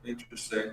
Interesting.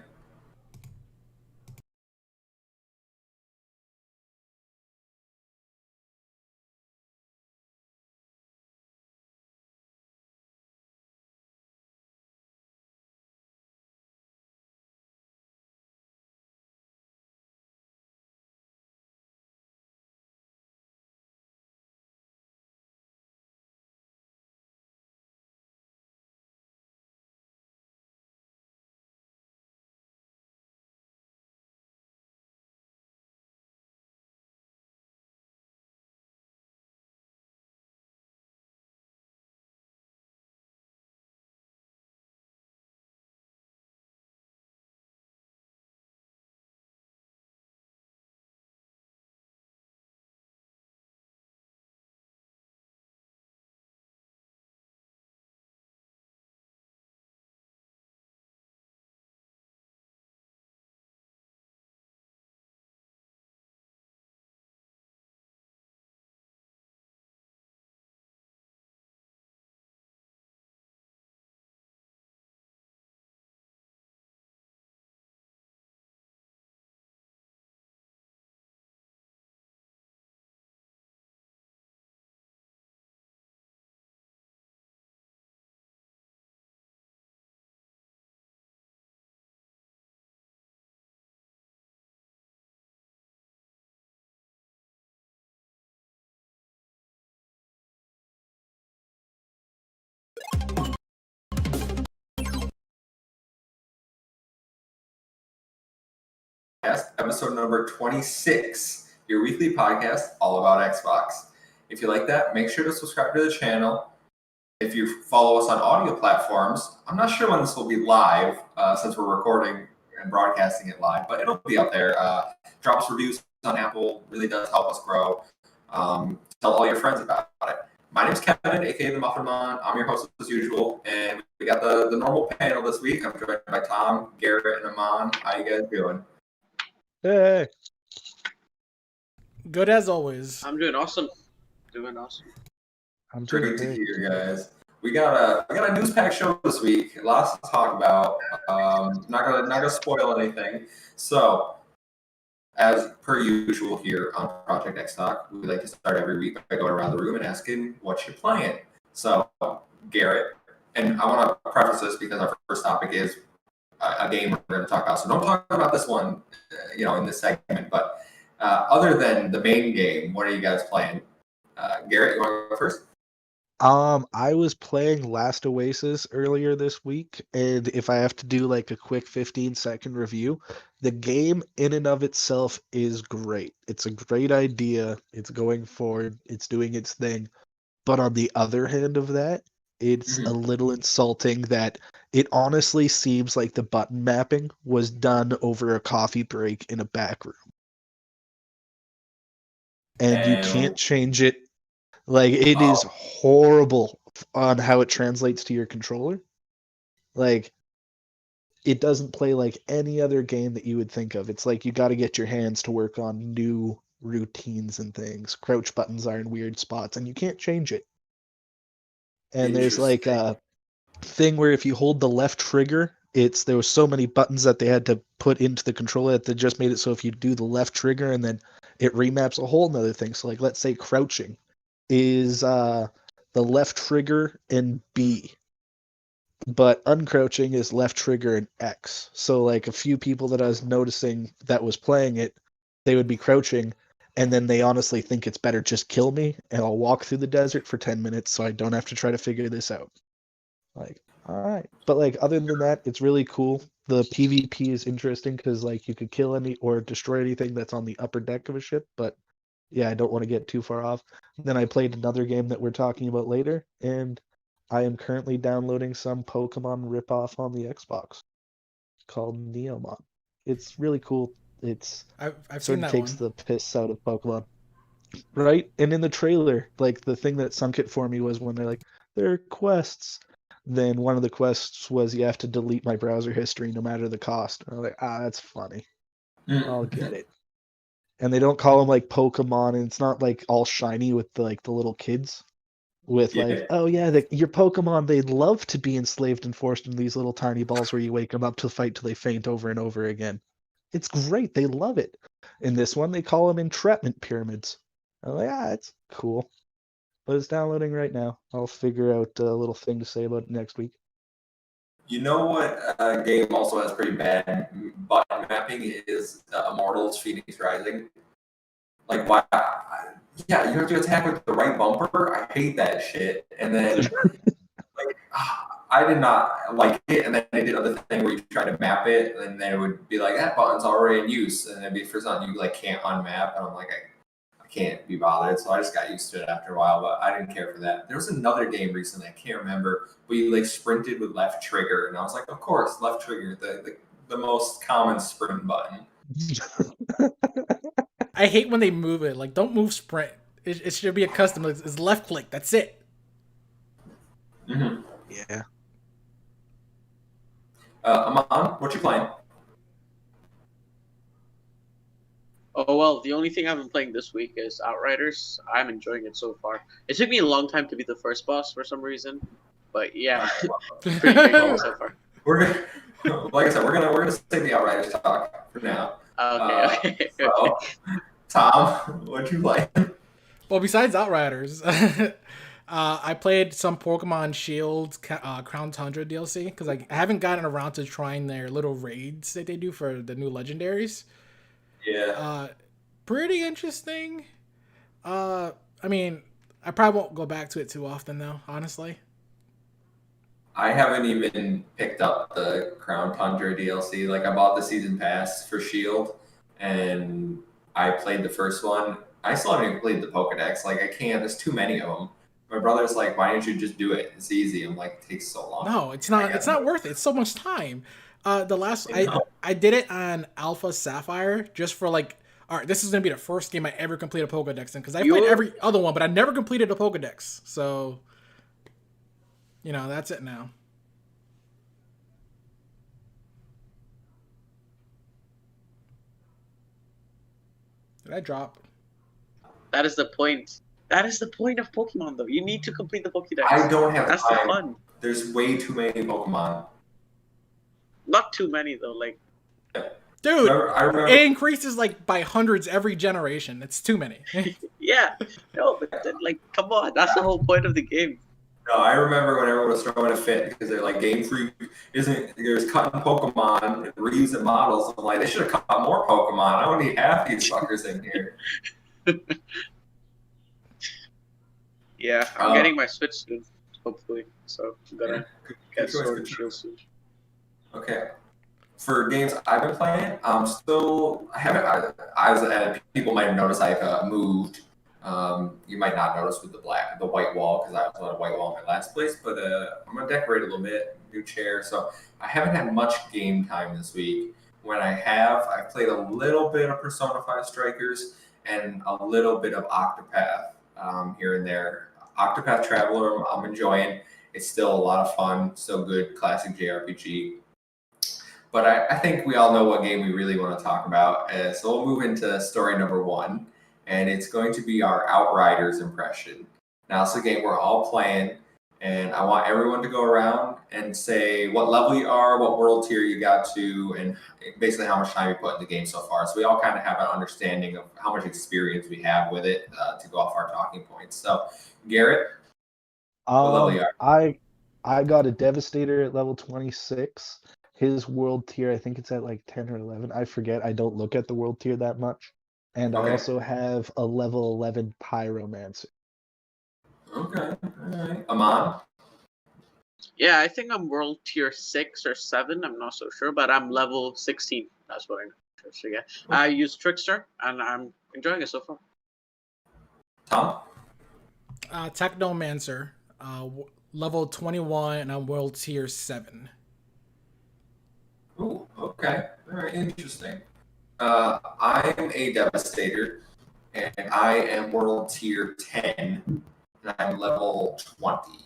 Episode number 26, your weekly podcast all about Xbox. If you like that, make sure to subscribe to the channel. If you follow us on audio platforms, I'm not sure when this will be live since we're recording and broadcasting it live, but it'll be up there. Drop us reviews on Apple, really does help us grow. Tell all your friends about it. My name's Kevin, aka the Muffin Man. I'm your host as usual, and we got the normal panel this week. I'm joined by Tom, Garrett, and Aman. How you guys doing? Hey. Good as always. I'm doing awesome. I'm doing Great to great. hear, guys. We got a news pack show this week. Lots to talk about. Not gonna spoil anything. So, as per usual here on Project XTalk, we like to start every week by going around the room and asking what you're playing. So, Garrett, and I want to preface this because our first topic is a game we're going to talk about. So don't talk about this one, in this segment. But other than the main game, what are you guys playing? Garrett, you want to go first? I was playing Last Oasis earlier this week, and if I have to do like a quick 15-second review, the game in and of itself is great. It's a great idea. It's going forward. It's doing its thing. But on the other hand of that, it's a little insulting that it honestly seems like the button mapping was done over a coffee break in a back room. And you can't change it. Like, it is horrible on how it translates to your controller. Like, it doesn't play like any other game that you would think of. It's like you got to get your hands to work on new routines and things. Crouch buttons are in weird spots, and you can't change it. And there's like a thing where if you hold the left trigger, there was so many buttons that they had to put into the controller that they just made it so if you do the left trigger and then it remaps a whole nother thing. So like, let's say crouching is the left trigger and B, but uncrouching is left trigger and X. So like a few people that I was noticing that was playing it, they would be crouching and then they honestly think it's better just kill me and I'll walk through the desert for 10 minutes so I don't have to try to figure this out. Like, all right. But like, other than that, it's really cool. The PvP is interesting because like you could kill any or destroy anything that's on the upper deck of a ship, but yeah, I don't want to get too far off. Then I played another game that we're talking about later, and I am currently downloading some Pokemon ripoff on the Xbox called Neomon. It's really cool. It's I've sort seen of that takes one. the piss out of Pokemon. Right? And in the trailer, like the thing that sunk it for me was when they're like, there are quests. Then one of the quests was you have to delete my browser history no matter the cost. And I'm like, that's funny. I'll get it. And they don't call them like Pokemon, and it's not like all shiny with the, like the little kids. with like, oh yeah, your Pokemon, they love to be enslaved and forced into these little tiny balls where you wake them up to fight till they faint over and over again. It's great. They love it. In this one, they call them entrapment pyramids. I'm like, it's cool. But it's downloading right now. I'll figure out a little thing to say about it next week. You know what game also has pretty bad button mapping is Immortals Phoenix Rising. Like, why? Yeah, you have to attack with the right bumper. I hate that shit. And then, like, I did not like it. And then they did other thing where you try to map it, and then it would be like, that button's already in use. And it'd be for something you, like, can't unmap. And I'm like, I can't be bothered. So I just got used to it after a while, but I didn't care for that. There was another game recently, I can't remember, where you, like, sprinted with left trigger. And I was like, of course, left trigger, the most common sprint button. I hate when they move it. Like, don't move sprint. It should be a custom. It's left click. That's it. Mm-hmm. Yeah. Aman, what you playing? Oh, well, the only thing I've been playing this week is Outriders. I'm enjoying it so far. It took me a long time to be the first boss for some reason, but yeah, pretty great game so far. We're gonna, like I said, we're gonna save the Outriders talk for now. Okay. So, Tom, what you playing? Well, besides Outriders, I played some Pokemon Shield Crown Tundra DLC because I haven't gotten around to trying their little raids that they do for the new legendaries. Yeah. Pretty interesting. I mean, I probably won't go back to it too often though, honestly. I haven't even picked up the Crown Tundra DLC. Like, I bought the season pass for Shield, and I played the first one. I still haven't even played the Pokedex. Like, I can't. There's too many of them. My brother's like, "Why didn't you just do it? It's easy." I'm like, "It takes so long." No, it's not. It's not worth it. It's so much time. I did it on Alpha Sapphire just for like, all right, this is gonna be the first game I ever completed a Pokedex in because I played every other one, but I never completed a Pokedex. So, that's it now. Did I drop? That is the point. That is the point of Pokemon, though. You need to complete the Pokédex. I don't have That's time. the fun. There's way too many Pokemon. Not too many, though. Like, dude, I remember, it increases like by hundreds every generation. It's too many. yeah. No, but like, come on. That's the whole point of the game. No, I remember when everyone was throwing a fit because they're like, Game Freak there's cutting Pokemon and reusing models. I'm like, they should have cut more Pokemon. I don't need half these fuckers in here. Yeah, I'm getting my Switch soon, hopefully. So I'm gonna get Sword and Shield soon. Okay. For games I've been playing, people might have noticed I've moved. You might not notice with the white wall because I was on a white wall in my last place, but I'm gonna decorate a little bit, new chair. So I haven't had much game time this week. When I have, I've played a little bit of Persona 5 Strikers and a little bit of Octopath here and there. Octopath Traveler, I'm enjoying. It's still a lot of fun, still good, classic JRPG. But I think we all know what game we really want to talk about. So we'll move into story number 1, and it's going to be our Outriders impression. Now, it's a game we're all playing, and I want everyone to go around and say what level you are, what world tier you got to, and basically how much time you put in the game so far. So we all kind of have an understanding of how much experience we have with it to go off our talking points. So, Garrett, what level you are? I got a Devastator at level 26. His world tier, I think it's at like 10 or 11. I forget. I don't look at the world tier that much. And I also have a level 11 Pyromancer. Okay. All right. Aman? Yeah, I think I'm world tier 6 or 7. I'm not so sure, but I'm level 16. That's what I'm sure. So yeah, I use Trickster, and I'm enjoying it so far. Tom? Technomancer, level 21, and I'm world tier 7. Ooh, okay. Very interesting. I'm a Devastator, and I am world tier 10, and I'm level 20.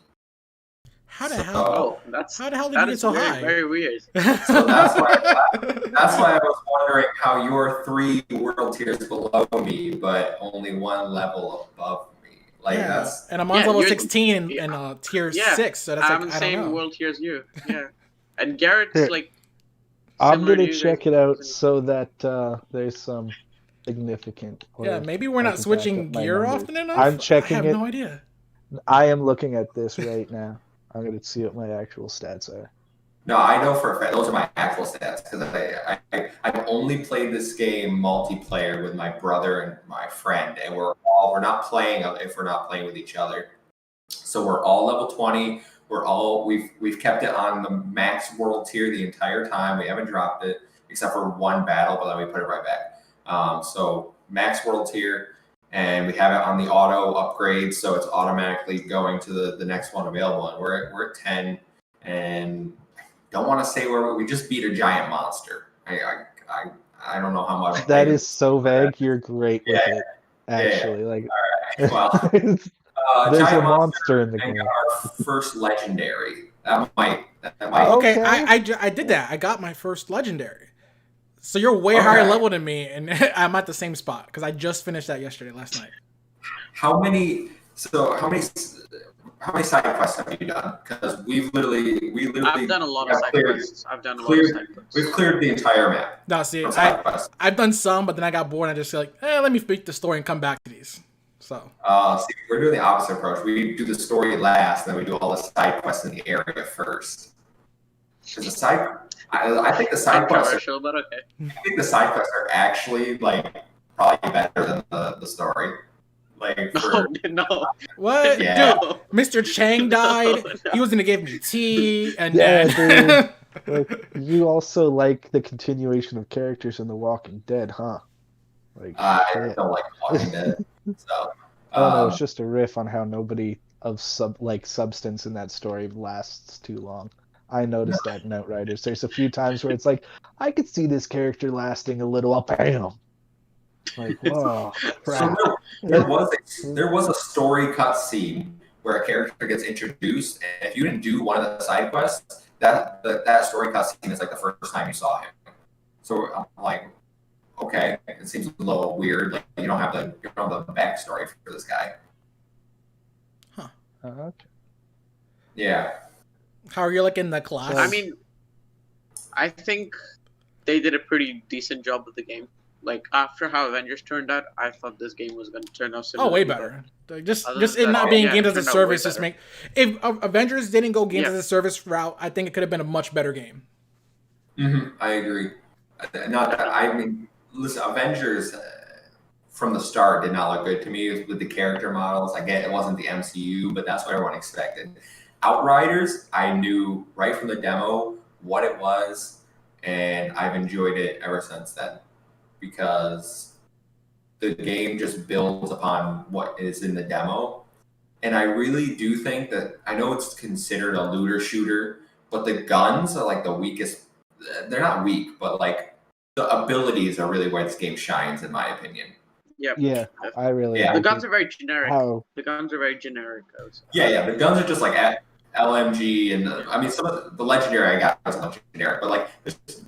How the hell? How the hell did you get so high? Very weird. So that's why I was wondering how you're 3 world tiers below me, but only 1 level above me. Like yeah. that's And I'm on Yeah, level you're- 16 yeah. in tier Yeah, 6, so that's I'm like the I don't same know. world tier as you. Yeah, and Garrett's Here. like. I'm similar gonna to you check guys. it out so that there's some significant. Yeah, or maybe we're I not can back switching up my gear numbers. often enough. I'm I checking have it. no idea. I am looking at this right now. I'm gonna see what my actual stats are. No, I know for a fact those are my actual stats because I've only played this game multiplayer with my brother and my friend, and we're not playing if we're not playing with each other. So we're all level 20. We've kept it on the max world tier the entire time. We haven't dropped it except for one battle, but then we put it right back. So max world tier, and we have it on the auto upgrade, so it's automatically going to the next one available. And we're at 10, and don't want to say where we just beat a giant monster. I don't know how much. That is so vague. You're great with it, actually. Like, Well, there's giant a monster in the and game. got our first legendary. That might. Okay, Okay. I did that. I got my first legendary. So you're way Okay. higher level than me, and I'm at the same spot because I just finished that last night. How many side quests have you done? Because we literally. I've done a lot of side quests. We've cleared the entire map. No, see, from side quests. I've done some, but then I got bored and I just like, let me beat the story and come back to these. So. See, we're doing the opposite approach. We do the story last, then we do all the side quests in the area first. Because I think the side quests. But okay. I think the side quests are actually like probably better than the story. Like No. What? Yeah. Dude, Mr. Chang died. No. He was gonna give me tea, and Yeah, then Like, you also like the continuation of characters in The Walking Dead, huh? Like, I shit. don't like Walking Dead. So Oh no, it's just a riff on how nobody of substance in that story lasts too long. I noticed that in Outriders. There's a few times where it's like, I could see this character lasting a little. Bam. Like, whoa, crap. So there was a story cutscene where a character gets introduced, and if you didn't do one of the side quests, that story cutscene is like the first time you saw him. So I'm like, okay, it seems a little weird. Like you don't have the backstory for this guy. Huh. Okay. Yeah. How are you liking the class? I mean, I think they did a pretty decent job with the game. Like after how Avengers turned out, I thought this game was going to turn out similar. way better. Like, just Other it than not that, being yeah, games it as a turned out service way just better. if Avengers didn't go games Yeah. as a service route, I think it could have been a much better game. I agree. Not that I mean, listen, Avengers from the start did not look good to me with the character models. I get it wasn't the MCU, but that's what everyone expected. Outriders, I knew right from the demo what it was, and I've enjoyed it ever since then because the game just builds upon what is in the demo. And I really do think that I know it's considered a looter shooter, but the guns are like the weakest. They're not weak, but like the abilities are really where this game shines, in my opinion. Yep. Yeah, I really Yeah. The like guns it. are very generic. How The guns are very generic. Yeah, the guns are just like LMG, and I mean some of the legendary I got was legendary, but like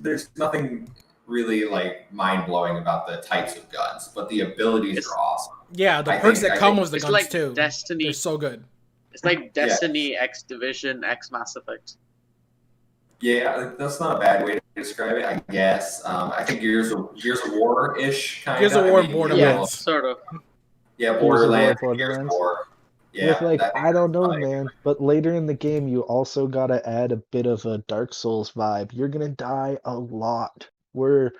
there's nothing really like mind blowing about the types of guns, but the abilities are awesome. Yeah, the I perks think- that I come think with the it's guns like too. Destiny. They're so good. It's like Destiny, X Division, X Mass Effect. Yeah, that's not a bad way to describe it, I guess. I think Gears of War ish kind Gears of War and Borderlands. Sort of. Yeah, Borderlands. Gears of Gears of Borderlands. War. Yeah, with like, I don't know, fine. man, but later in the game, you also gotta add a bit of a Dark Souls vibe. You're gonna die a lot. We're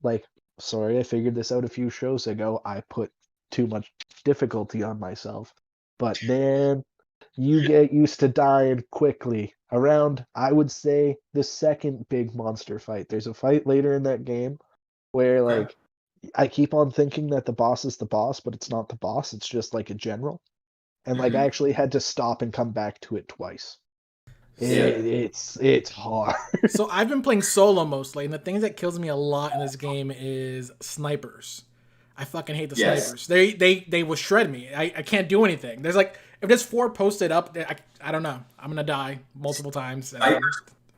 like, sorry, I figured this out a few shows ago. I put too much difficulty on myself, but man, you get used to dying quickly. Around, I would say, the second big monster fight. There's a fight later in that game where like I keep on thinking that the boss is the boss, but it's not the boss. It's just like a general. And like I actually had to stop and come back to it twice. It's hard. So I've been playing solo mostly, and the thing that kills me a lot in this game is snipers. I fucking hate the snipers. They will shred me. I can't do anything. There's like if there's 4 posted up, I don't know. I'm gonna die multiple times.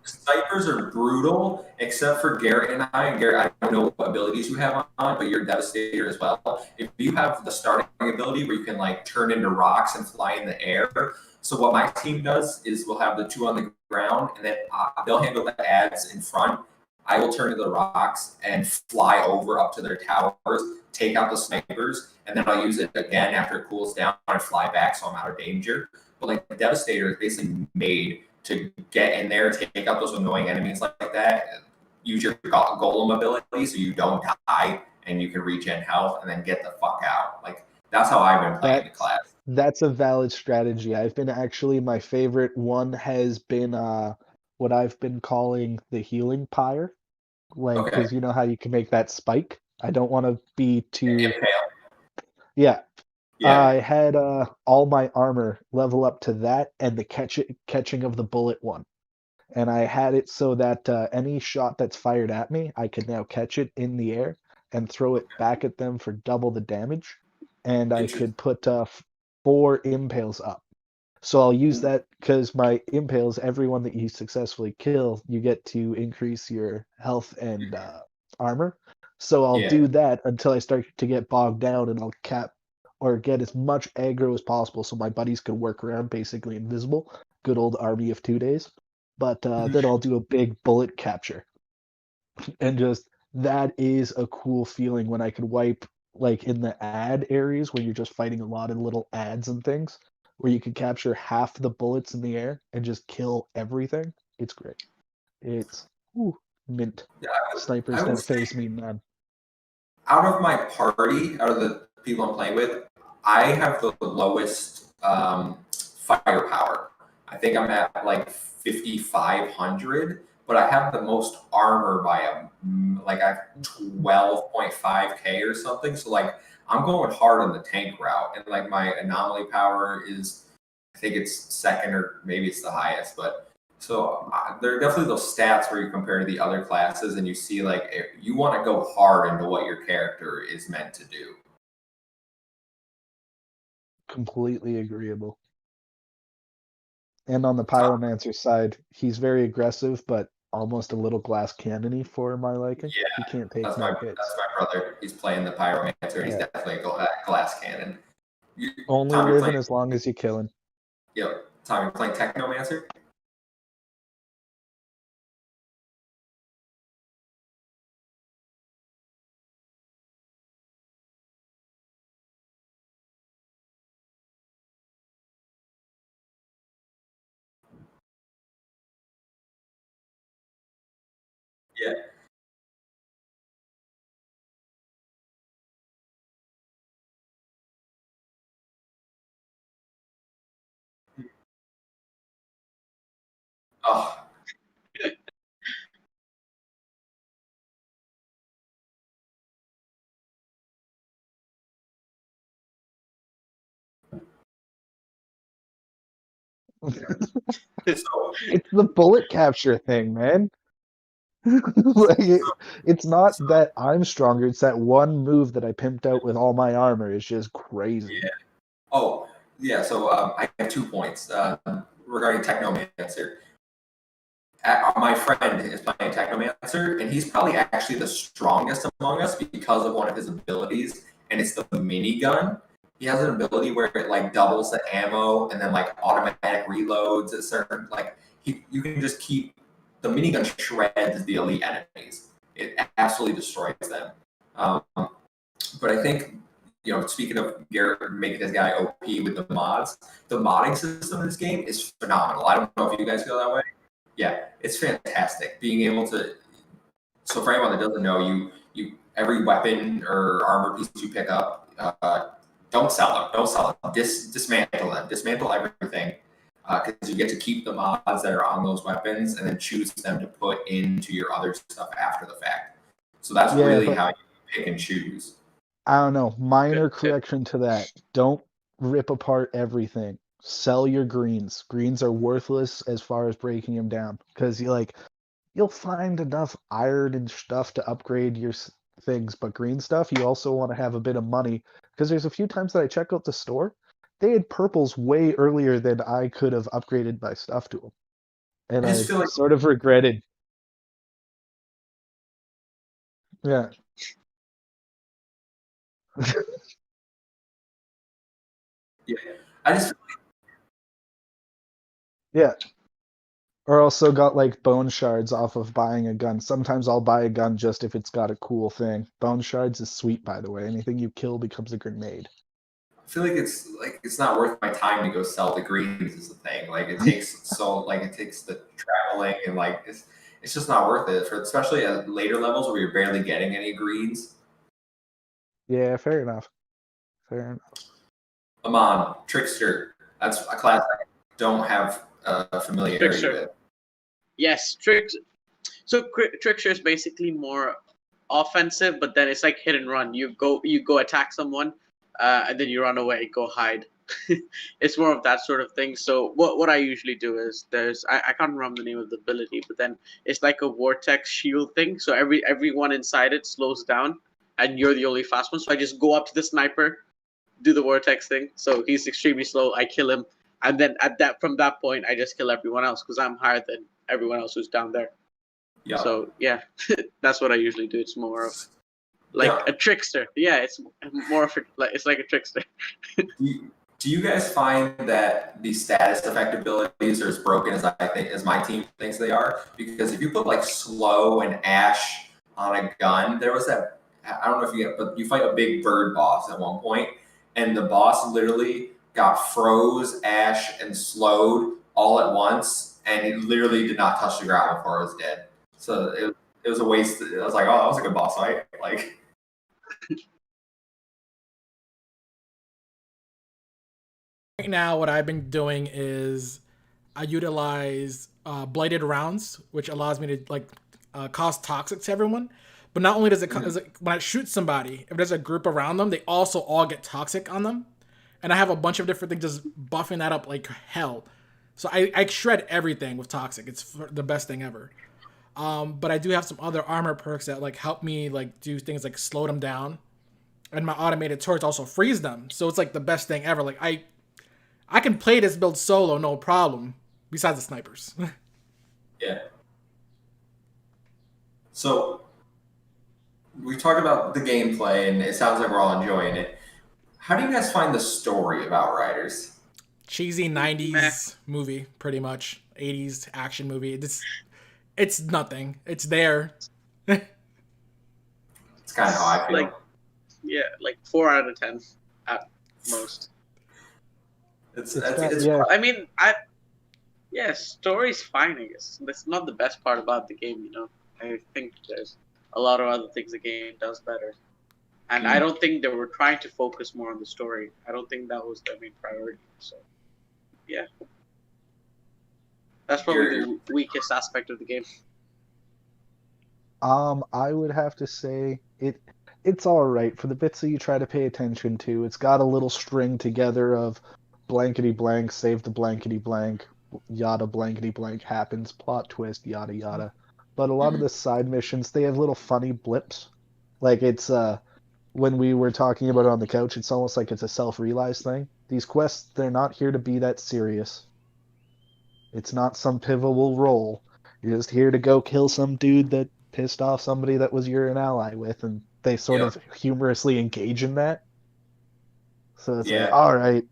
Snipers are brutal, except for Garrett and I. And Garrett, I don't know what abilities you have on, but you're Devastator as well. If you have the starting ability where you can like turn into rocks and fly in the air. So what my team does is we'll have the 2 on the ground, and then they'll handle the ads in front. I will turn to the rocks and fly over up to their towers, take out the snipers, and then I'll use it again after it cools down and fly back so I'm out of danger. But like the Devastator is basically made to get in there, take out those annoying enemies like that, use your golem ability so you don't die and you can regen health and then get the fuck out. Like that's how I've been playing the class. That's a valid strategy. I've been my favorite one has been what I've been calling the healing pyre. Like, because you know how you can make that spike? I don't want to be too... Impale. Yeah. I had all my armor level up to that and the catching of the bullet one. And I had it so that any shot that's fired at me, I could now catch it in the air and throw it back at them for double the damage. And I could put 4 impales up. So I'll use that because my impales, everyone that you successfully kill, you get to increase your health and armor. So I'll do that until I start to get bogged down, and I'll cap or get as much aggro as possible so my buddies can work around basically invisible. Good old army of 2 days. But then I'll do a big bullet capture. And just that is a cool feeling when I could wipe like in the ad areas where you're just fighting a lot of little ads and things where you can capture half the bullets in the air and just kill everything. It's great. It's mint. Snipers don't faze me, man. Out of my party, out of the people I'm playing with, I have the lowest firepower. I think I'm at like 5,500, but I have the most armor by I have 12.5k or something. So like I'm going hard on the tank route, and like my anomaly power is, I think it's second or maybe it's the highest, but. So there are definitely those stats where you compare to the other classes and you see like you want to go hard into what your character is meant to do. Completely agreeable. And on the pyromancer side, he's very aggressive, but almost a little glass cannony for my liking. Yeah, he can't take hits. hits. That's my brother. He's playing the pyromancer. He's definitely a glass cannon. Only living as long as you kill him. Yep. Tom, you're playing technomancer? Yeah. Oh. It's the bullet capture thing, man. It's not that I'm stronger, it's that one move that I pimped out with all my armor is just crazy. Yeah. Oh, yeah. So I have 2 points regarding Technomancer. My friend is playing Technomancer, and he's probably actually the strongest among us because of one of his abilities, and it's the minigun. He has an ability where it like doubles the ammo and then like automatic reloads at certain you can just keep the minigun shreds the elite enemies. It absolutely destroys them. But I think speaking of Garrett making this guy OP with the mods, the modding system in this game is phenomenal. I don't know if you guys feel that way. Yeah, it's fantastic. Being able to, so for anyone that doesn't know, you every weapon or armor piece you pick up, don't sell them. Don't sell them. Dismantle them. Dismantle everything, because you get to keep the mods that are on those weapons and then choose them to put into your other stuff after the fact. So that's really how you pick and choose. I don't know. Minor correction to that. Don't rip apart everything. Sell your greens. Greens are worthless as far as breaking them down, because you'll find enough iron and stuff to upgrade your things, but green stuff you also want to have a bit of money, because there's a few times that I check out the store, they had purples way earlier than I could have upgraded my stuff to them. And I I just feel like sort of regretted. Yeah. yeah, I just Yeah. Or also got like bone shards off of buying a gun. Sometimes I'll buy a gun just if it's got a cool thing. Bone shards is sweet, by the way. Anything you kill becomes a grenade. feel like it's not worth my time to go sell the greens is the thing. Like it takes it takes the traveling and like it's just not worth it for especially at later levels where you're barely getting any greens. Yeah, fair enough. Fair enough. Amon, Trickster. That's a class I don't have familiarity Trickster. with. Yes, So Trickster is basically more offensive, but then it's like hit and run. You go attack someone, and then you run away, go hide. It's more of that sort of thing. So what I usually do is I can't remember the name of the ability, but then it's like a vortex shield thing. So everyone inside it slows down, and you're the only fast one. So I just go up to the sniper, do the vortex thing. So he's extremely slow. I kill him, and then from that point, I just kill everyone else because I'm higher than everyone else who's down there. Yeah. So yeah, that's what I usually do. It's more of like Yeah. a trickster. Yeah, it's more of it's like a trickster. Do you guys find that the status effect abilities are as broken as I think as my team thinks they are? Because if you put like slow and ash on a gun, there was that I don't know if you get, but you fight a big bird boss at one point, and the boss literally got froze, ash, and slowed all at once, and it literally did not touch the ground before it was dead. So it was a waste. I was like, oh, that was a good boss fight. Like. Right now, what I've been doing is I utilize bladed rounds, which allows me to cause toxic to everyone. But not only does it, when I shoot somebody, if there's a group around them, they also all get toxic on them. And I have a bunch of different things just buffing that up like hell. So I shred everything with toxic. It's the best thing ever. But I do have some other armor perks that like help me like do things like slow them down, and my automated turrets also freeze them. So it's like the best thing ever. Like I can play this build solo, no problem. Besides the snipers. Yeah. So we talked about the gameplay, and it sounds like we're all enjoying it. How do you guys find the story of Outriders? Cheesy 90s movie, pretty much. 80s action movie. It's nothing. It's there. It's kind of how I feel. Like 4 out of 10 at most. It's yeah. I mean, story's fine, I guess. That's not the best part about the game, you know. I think there's a lot of other things the game does better. And I don't think they were trying to focus more on the story. I don't think that was their main priority. So, yeah. That's probably the weakest aspect of the game. I would have to say it's all right for the bits that you try to pay attention to. It's got a little string together of blankety blank, save the blankety blank, yada blankety blank happens, plot twist, yada yada. But a lot of the side missions, they have little funny blips. Like it's when we were talking about it on the couch, it's almost like it's a self-realized thing. These quests, they're not here to be that serious. It's not some pivotal role. You're just here to go kill some dude that pissed off somebody that was you're an ally with, and they sort of humorously engage in that. So it's like, all right,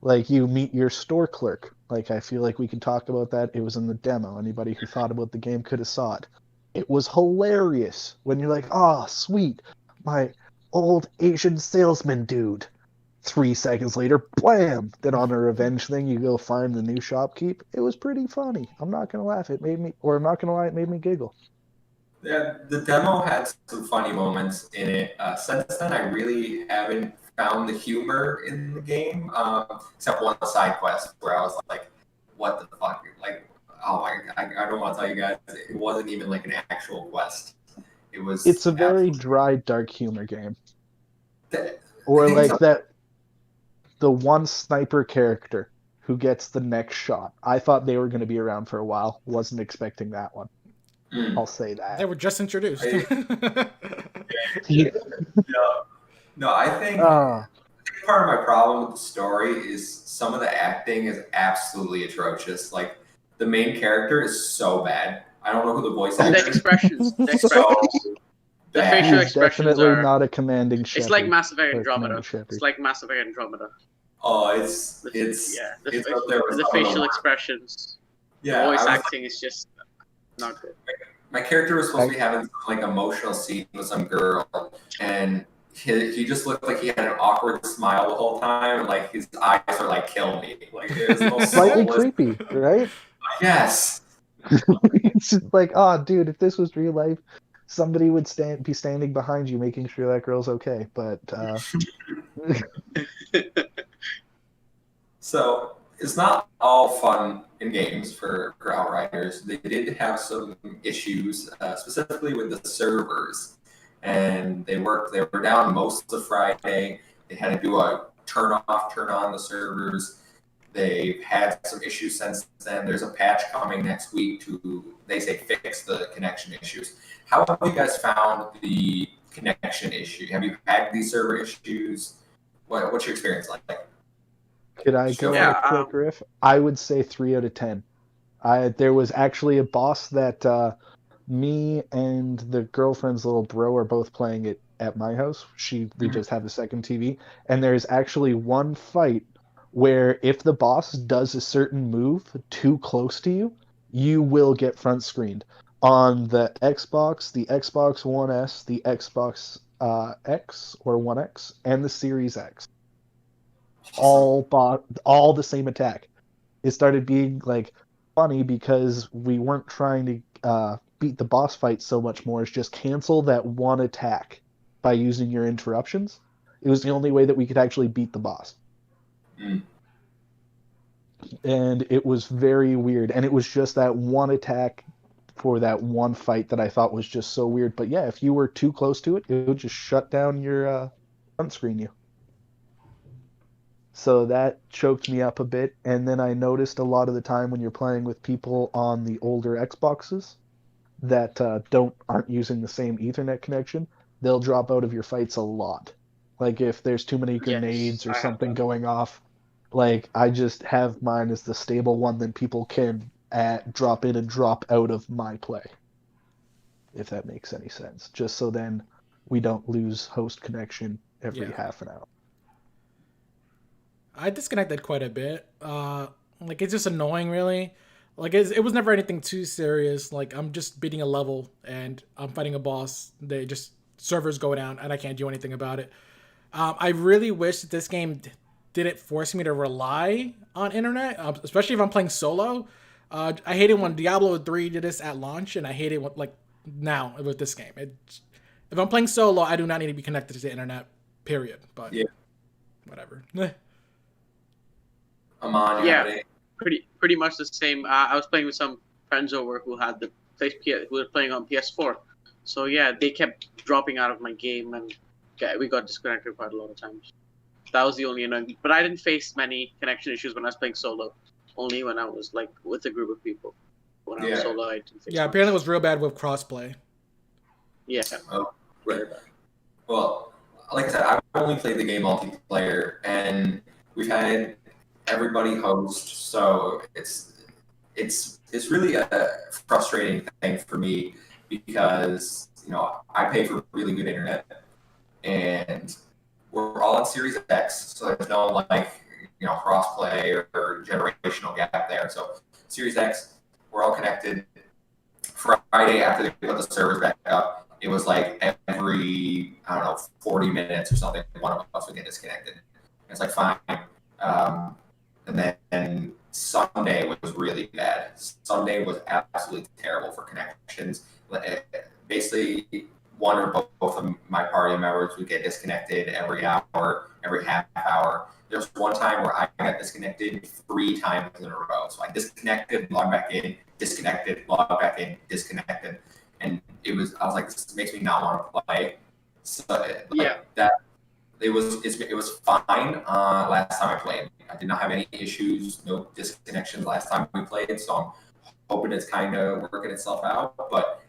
like you meet your store clerk. Like I feel like we can talk about that. It was in the demo. Anybody who thought about the game could have saw it. It was hilarious when you're like, oh, sweet, my old Asian salesman dude. 3 seconds later, blam! Then on a revenge thing, you go find the new shopkeep. It was pretty funny. I'm not gonna laugh. It made me giggle. Yeah, the demo had some funny moments in it. Since then, I really haven't found the humor in the game, except one side quest where I was like, "What the fuck?" Like, oh my! I don't want to tell you guys. It wasn't even like an actual quest. It was. It's a very dry, dark humor game. Or like that. The one sniper character who gets the next shot. I thought they were going to be around for a while. Wasn't expecting that one. I'll say that. They were just introduced. No, I think part of my problem with the story is some of the acting is absolutely atrocious. Like The main character is so bad. I don't know who the voice The actor is. expressions, the bad. facial He's expressions definitely are. not a commanding shepherd. It's like Mass Effect or Andromeda. Commander Shepard. It's like Mass Effect Andromeda. Oh, it's up there with The some of facial expressions. Yeah, The voice acting is just not good. My character was supposed to be having some like emotional scene with some girl, and he just looked like he had an awkward smile the whole time, and like his eyes were like kill me. Like it was the most Slightly soulless- creepy, right? Yes. It's just like, oh, dude, if this was real life, somebody would be standing behind you, making sure that girl's okay. But So it's not all fun in games for Outriders. They did have some issues, specifically with the servers, and they were down most of Friday. They had to do a turn off, turn on the servers. They've had some issues since then. There's a patch coming next week to, they say, fix the connection issues. How have you guys found the connection issue? Have you had these server issues? What's your experience like? Could I go Yeah, on a quick riff? I would say 3 out of 10. There was actually a boss that me and the girlfriend's little bro are both playing it at my house. We just have a second TV, and there's actually one fight where if the boss does a certain move too close to you, you will get front screened on the Xbox, the Xbox One S, the Xbox X or One X, and the Series X. All the same attack. It started being like funny because we weren't trying to beat the boss fight so much more as just cancel that one attack by using your interruptions. It was the only way that we could actually beat the boss. And it was very weird, and it was just that one attack for that one fight that I thought was just so weird. But yeah, if you were too close to it, it would just shut down your front screen you. So that choked me up a bit, and then I noticed a lot of the time when you're playing with people on the older Xboxes that aren't using the same Ethernet connection, they'll drop out of your fights a lot. Like if there's too many grenades or something going off, like I just have mine as the stable one, then people can drop in and drop out of my play, if that makes any sense. Just so then we don't lose host connection every half an hour. I disconnected quite a bit. Like it's just annoying, really. Like it was never anything too serious. Like I'm just beating a level and I'm fighting a boss. They just servers go down and I can't do anything about it. I really wish that this game didn't force me to rely on internet, especially if I'm playing solo. I hated when Diablo 3 did this at launch, and I hate it now with this game. If I'm playing solo, I do not need to be connected to the internet. Period. But whatever. Yeah, pretty much the same. I was playing with some friends over who were playing on PS4. So yeah, they kept dropping out of my game, and we got disconnected quite a lot of times. That was the only annoying. But I didn't face many connection issues when I was playing solo. Only when I was like with a group of people. When I was solo, I didn't face much. Apparently it was real bad with crossplay. Yeah. Oh, right. Well, like I said, I've only played the game multiplayer, and we've had everybody host, so it's really a frustrating thing for me because I pay for really good internet, and we're all on Series X, so there's no crossplay or generational gap there. So Series X, we're all connected. Friday after they put the servers back up, it was like every 40 minutes or something, one of us would get disconnected. It's like fine. And then Sunday was really bad. Sunday was absolutely terrible for connections. Basically, one or both of my party members would get disconnected every hour, every half hour. There was one time where I got disconnected 3 times in a row. So I disconnected, logged back in, disconnected, logged back in, disconnected. And I was like, this makes me not want to play. So it was fine last time I played. I did not have any issues, no disconnections last time we played. So I'm hoping it's kind of working itself out. But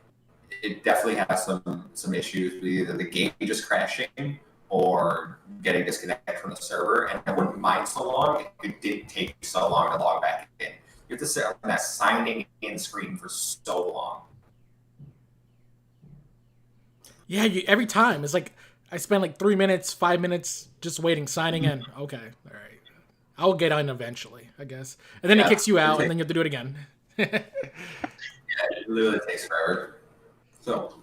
it definitely has some issues with either the game just crashing or getting disconnected from the server. And I wouldn't mind so long if it did take so long to log back in. You have to sit on that signing in screen for so long. Yeah, every time it's like I spend like 3 minutes, 5 minutes just waiting, signing in. Okay, all right, I'll get on eventually, I guess. And then it kicks you out, and then you have to do it again. Yeah, it literally takes forever. So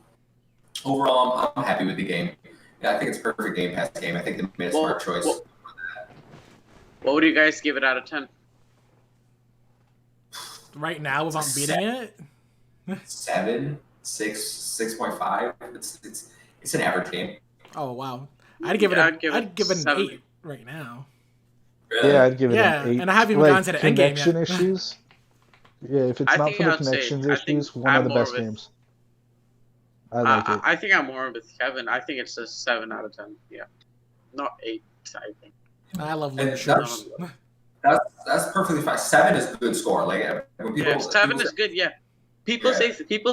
overall, I'm happy with the game. Yeah, I think it's a perfect Game Pass game. I think they made a smart choice. What would you guys give it out of 10? Right now, without beating it, 7, 6, 6.5. It's an average game. Oh wow, I'd give it an 8 right now. Really? Yeah, I'd give it an 8. And I haven't even gone to the end game yet. Connection issues. Yeah, if it's not for the connections issues, one of the best games. I like it. I think I'm more with Kevin. I think it's a 7 out of 10. Yeah, not 8. I think. I love shooters. That's perfectly fine. 7 is a good score. Like when people, 7 is good. Yeah, people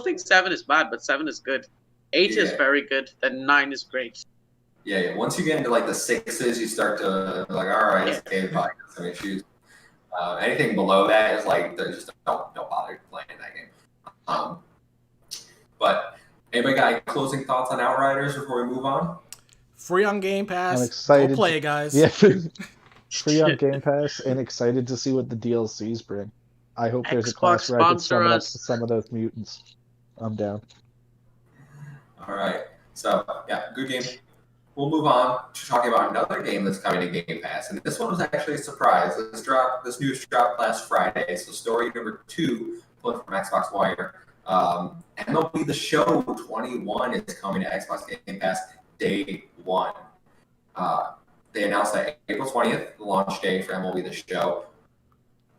think 7 is bad, but 7 is good. 8 is very good. Then 9 is great. Yeah. Once you get into like the 6s, you start to like, all right, this game probably has some issues. Anything below that is like, there's just don't bother playing that game. But anybody got any closing thoughts on Outriders before we move on? Free on Game Pass. I'm excited. Go play it, guys. Yeah, free on Game Pass, and excited to see what the DLCs bring. I hope there's a class where I can summon up some of those mutants. I'm down. All right. So, yeah, good game. We'll move on to talking about another game that's coming to Game Pass. And this one was actually a surprise. This news dropped last Friday. So, story number 2, pulling from Xbox Wire. MLB The Show 21 is coming to Xbox Game Pass day 1. They announced that April 20th, the launch day for MLB The Show.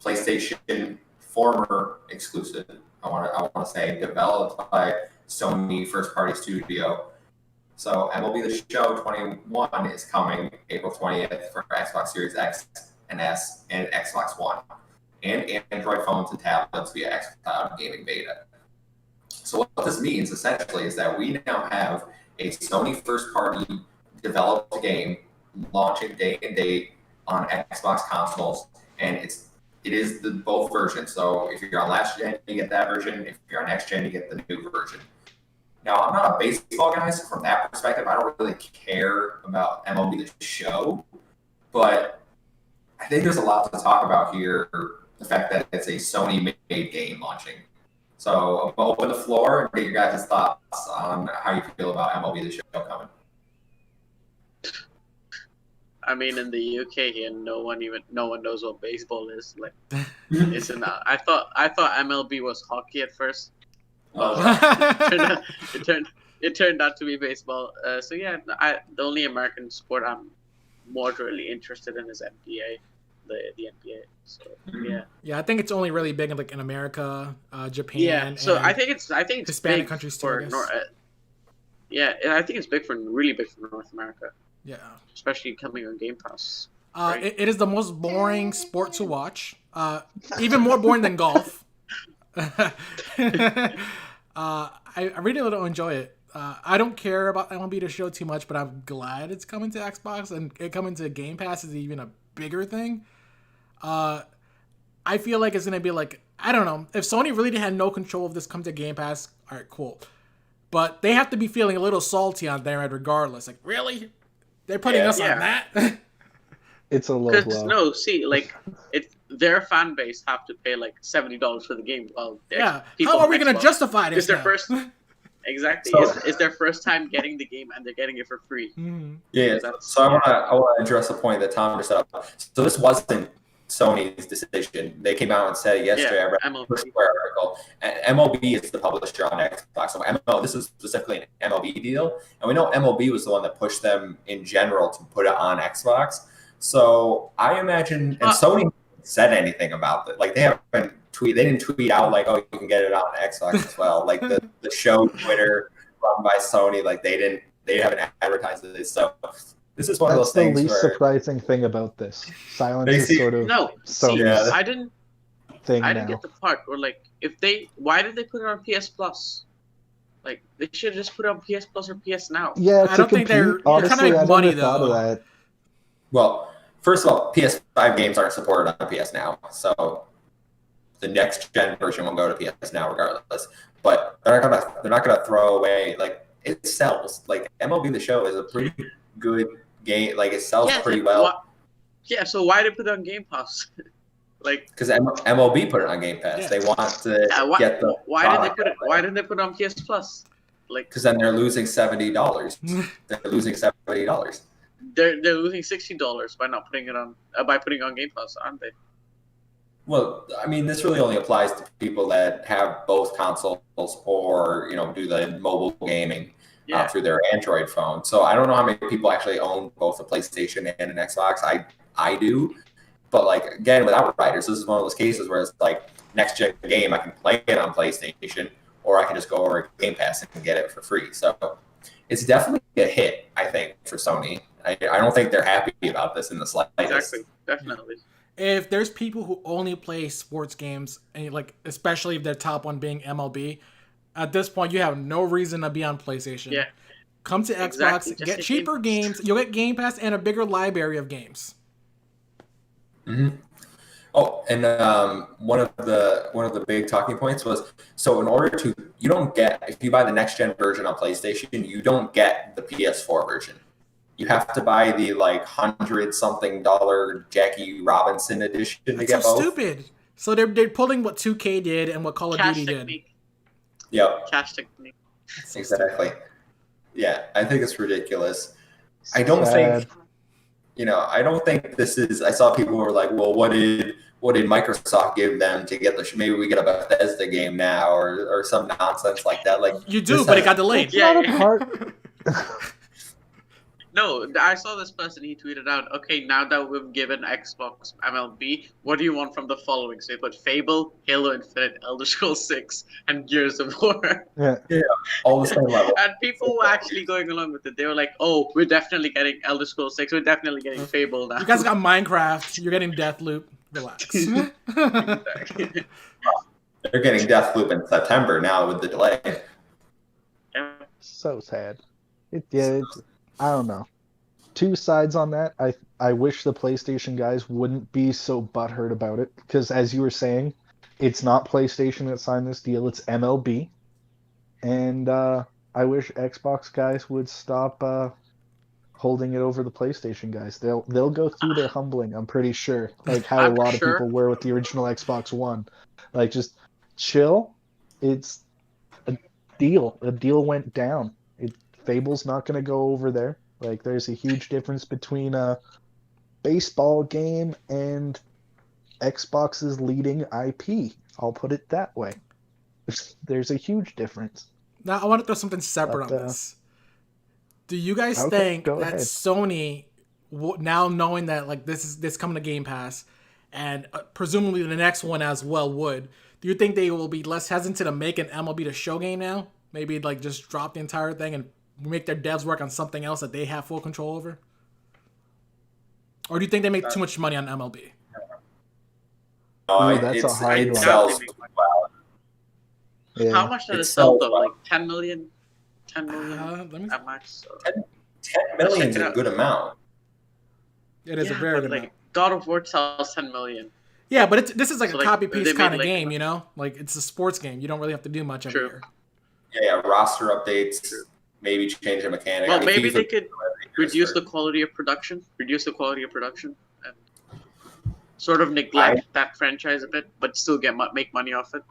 PlayStation former exclusive, I want to say, developed by Sony first-party studio. So MLB The Show 21 is coming April 20th for Xbox Series X and S and Xbox One, and Android phones and tablets via xCloud Gaming Beta. So what this means essentially is that we now have a Sony first-party developed game launching day and date on Xbox consoles, and it is both versions. So if you're on last gen, you get that version. If you're on next gen, you get the new version. Now, I'm not a baseball guy, so from that perspective, I don't really care about MLB The Show, but I think there's a lot to talk about here. The fact that it's a Sony-made game launching. So I'll open the floor and get your guys' thoughts on how you feel about MLB The Show coming. I mean, in the UK here, no one knows what baseball is. Like, it's not. I thought MLB was hockey at first. It turned out to be baseball. So yeah, the only American sport I'm moderately interested in is NBA, the NBA. So yeah. Yeah, I think it's only really big in America, Japan. Yeah. So I think it's Hispanic big countries for too. yeah, and I think it's really big for North America. Yeah. Especially coming on Game Pass. It is the most boring sport to watch. Even more boring than golf. I really don't enjoy it. I don't care about MLB The Show too much, but I'm glad it's coming to Xbox, and it coming to Game Pass is even a bigger thing. I feel like it's gonna be like, I don't know, if Sony really had no control of this come to Game Pass, all right, cool. But they have to be feeling a little salty on their end regardless. Like, really? They're putting us on that? It's a low blow. No, see, like, their fan base have to pay like $70 for the game. Well, how are we going to justify this? It's their first. Exactly, it's their first time getting the game, and they're getting it for free. Mm-hmm. Yeah. So I want to address a point that Tom just up. So this wasn't Sony's decision. They came out and said yesterday. I read the Square article. And MLB is the publisher on Xbox. So this is specifically an MLB deal, and we know MLB was the one that pushed them in general to put it on Xbox. So I imagine, and Sony hasn't said anything about it. Like they didn't tweet out like, oh, you can get it on Xbox as well. Like the show Twitter run by Sony, like they haven't advertised this. So this is one of those things. That's the least surprising thing about this. Silence is sort of Sony's I didn't now. Get the part where like why did they put it on PS Plus? Like they should just put it on PS Plus or PS Now. Yeah, I don't think they're honestly, trying to make money though. Thought of that. Well, first of all, PS5 games aren't supported on PS Now, so the next gen version will go to PS Now regardless. But they're not gonna throw away, like, it sells. Like MLB The Show is a pretty good game. Like it sells pretty well. So why did they put it on Game Pass? Like, because MLB put it on Game Pass. Yeah. They want to get the. Why didn't they put it on PS Plus? Like, because then they're losing $70. They're losing $70. They're losing $60 by not putting it on by putting it on Game Pass, aren't they? Well, I mean, this really only applies to people that have both consoles or do the mobile gaming through their Android phone. So I don't know how many people actually own both a PlayStation and an Xbox. I do, but like again with Outriders, this is one of those cases where it's like next gen game. I can play it on PlayStation, or I can just go over to Game Pass and get it for free. So it's definitely a hit, I think, for Sony. I don't think they're happy about this in the slightest. Exactly, definitely. If there's people who only play sports games, and like especially if their top one being MLB, at this point you have no reason to be on PlayStation. Yeah. Come to Xbox, get cheaper games. You'll get Game Pass and a bigger library of games. Mm-hmm. Oh, and one of the big talking points was, so in order to, you don't get, if you buy the next gen version on PlayStation, you don't get the PS4 version. You have to buy the like $100-something Jackie Robinson edition to get both. So stupid. So they're pulling what 2K did and what Call of Duty did. Yep. Cash technique. Exactly. Yeah, I think it's ridiculous. I don't think this is. I saw people who were like, "Well, what did Microsoft give them to get the? Maybe we get a Bethesda game now, or some nonsense like that." Like you do, but it got delayed. No, I saw this person. He tweeted out, "Okay, now that we've given Xbox MLB, what do you want from the following?" So they put Fable, Halo Infinite, Elder Scrolls 6, and Gears of War. Yeah, all the same level. And people were actually going along with it. They were like, "Oh, we're definitely getting Elder Scrolls 6. We're definitely getting Fable now." You guys got Minecraft. You're getting Deathloop. Relax. They're getting Deathloop in September now with the delay. So sad. I don't know. Two sides on that. I wish the PlayStation guys wouldn't be so butthurt about it, because as you were saying, it's not PlayStation that signed this deal, it's MLB. And I wish Xbox guys would stop holding it over the PlayStation guys. They'll go through their humbling, I'm pretty sure. Like how a lot of people were with the original Xbox One. Like just chill. It's a deal. A deal went down. Fable's not going to go over there. Like, there's a huge difference between a baseball game and Xbox's leading IP. I'll put it that way. There's a huge difference. Now, I want to throw something separate on this. Do you guys think that Sony, now knowing that like this coming to Game Pass, and presumably the next one as well would, do you think they will be less hesitant to make an MLB The Show game now? Maybe like just drop the entire thing and make their devs work on something else that they have full control over? Or do you think they make too much money on MLB? That's a hard one. Well. Yeah. How much did it sell though? Like 10 million? 10 million at max? 10 million is a good amount. It is a very good amount. God of War sells 10 million. Yeah, but this is like a copy-paste kind of game, you know? Like, it's a sports game. You don't really have to do much every year. Yeah, roster updates, maybe change a mechanic. Well, maybe they could reduce the quality of production, and sort of neglect that franchise a bit, but still make money off it.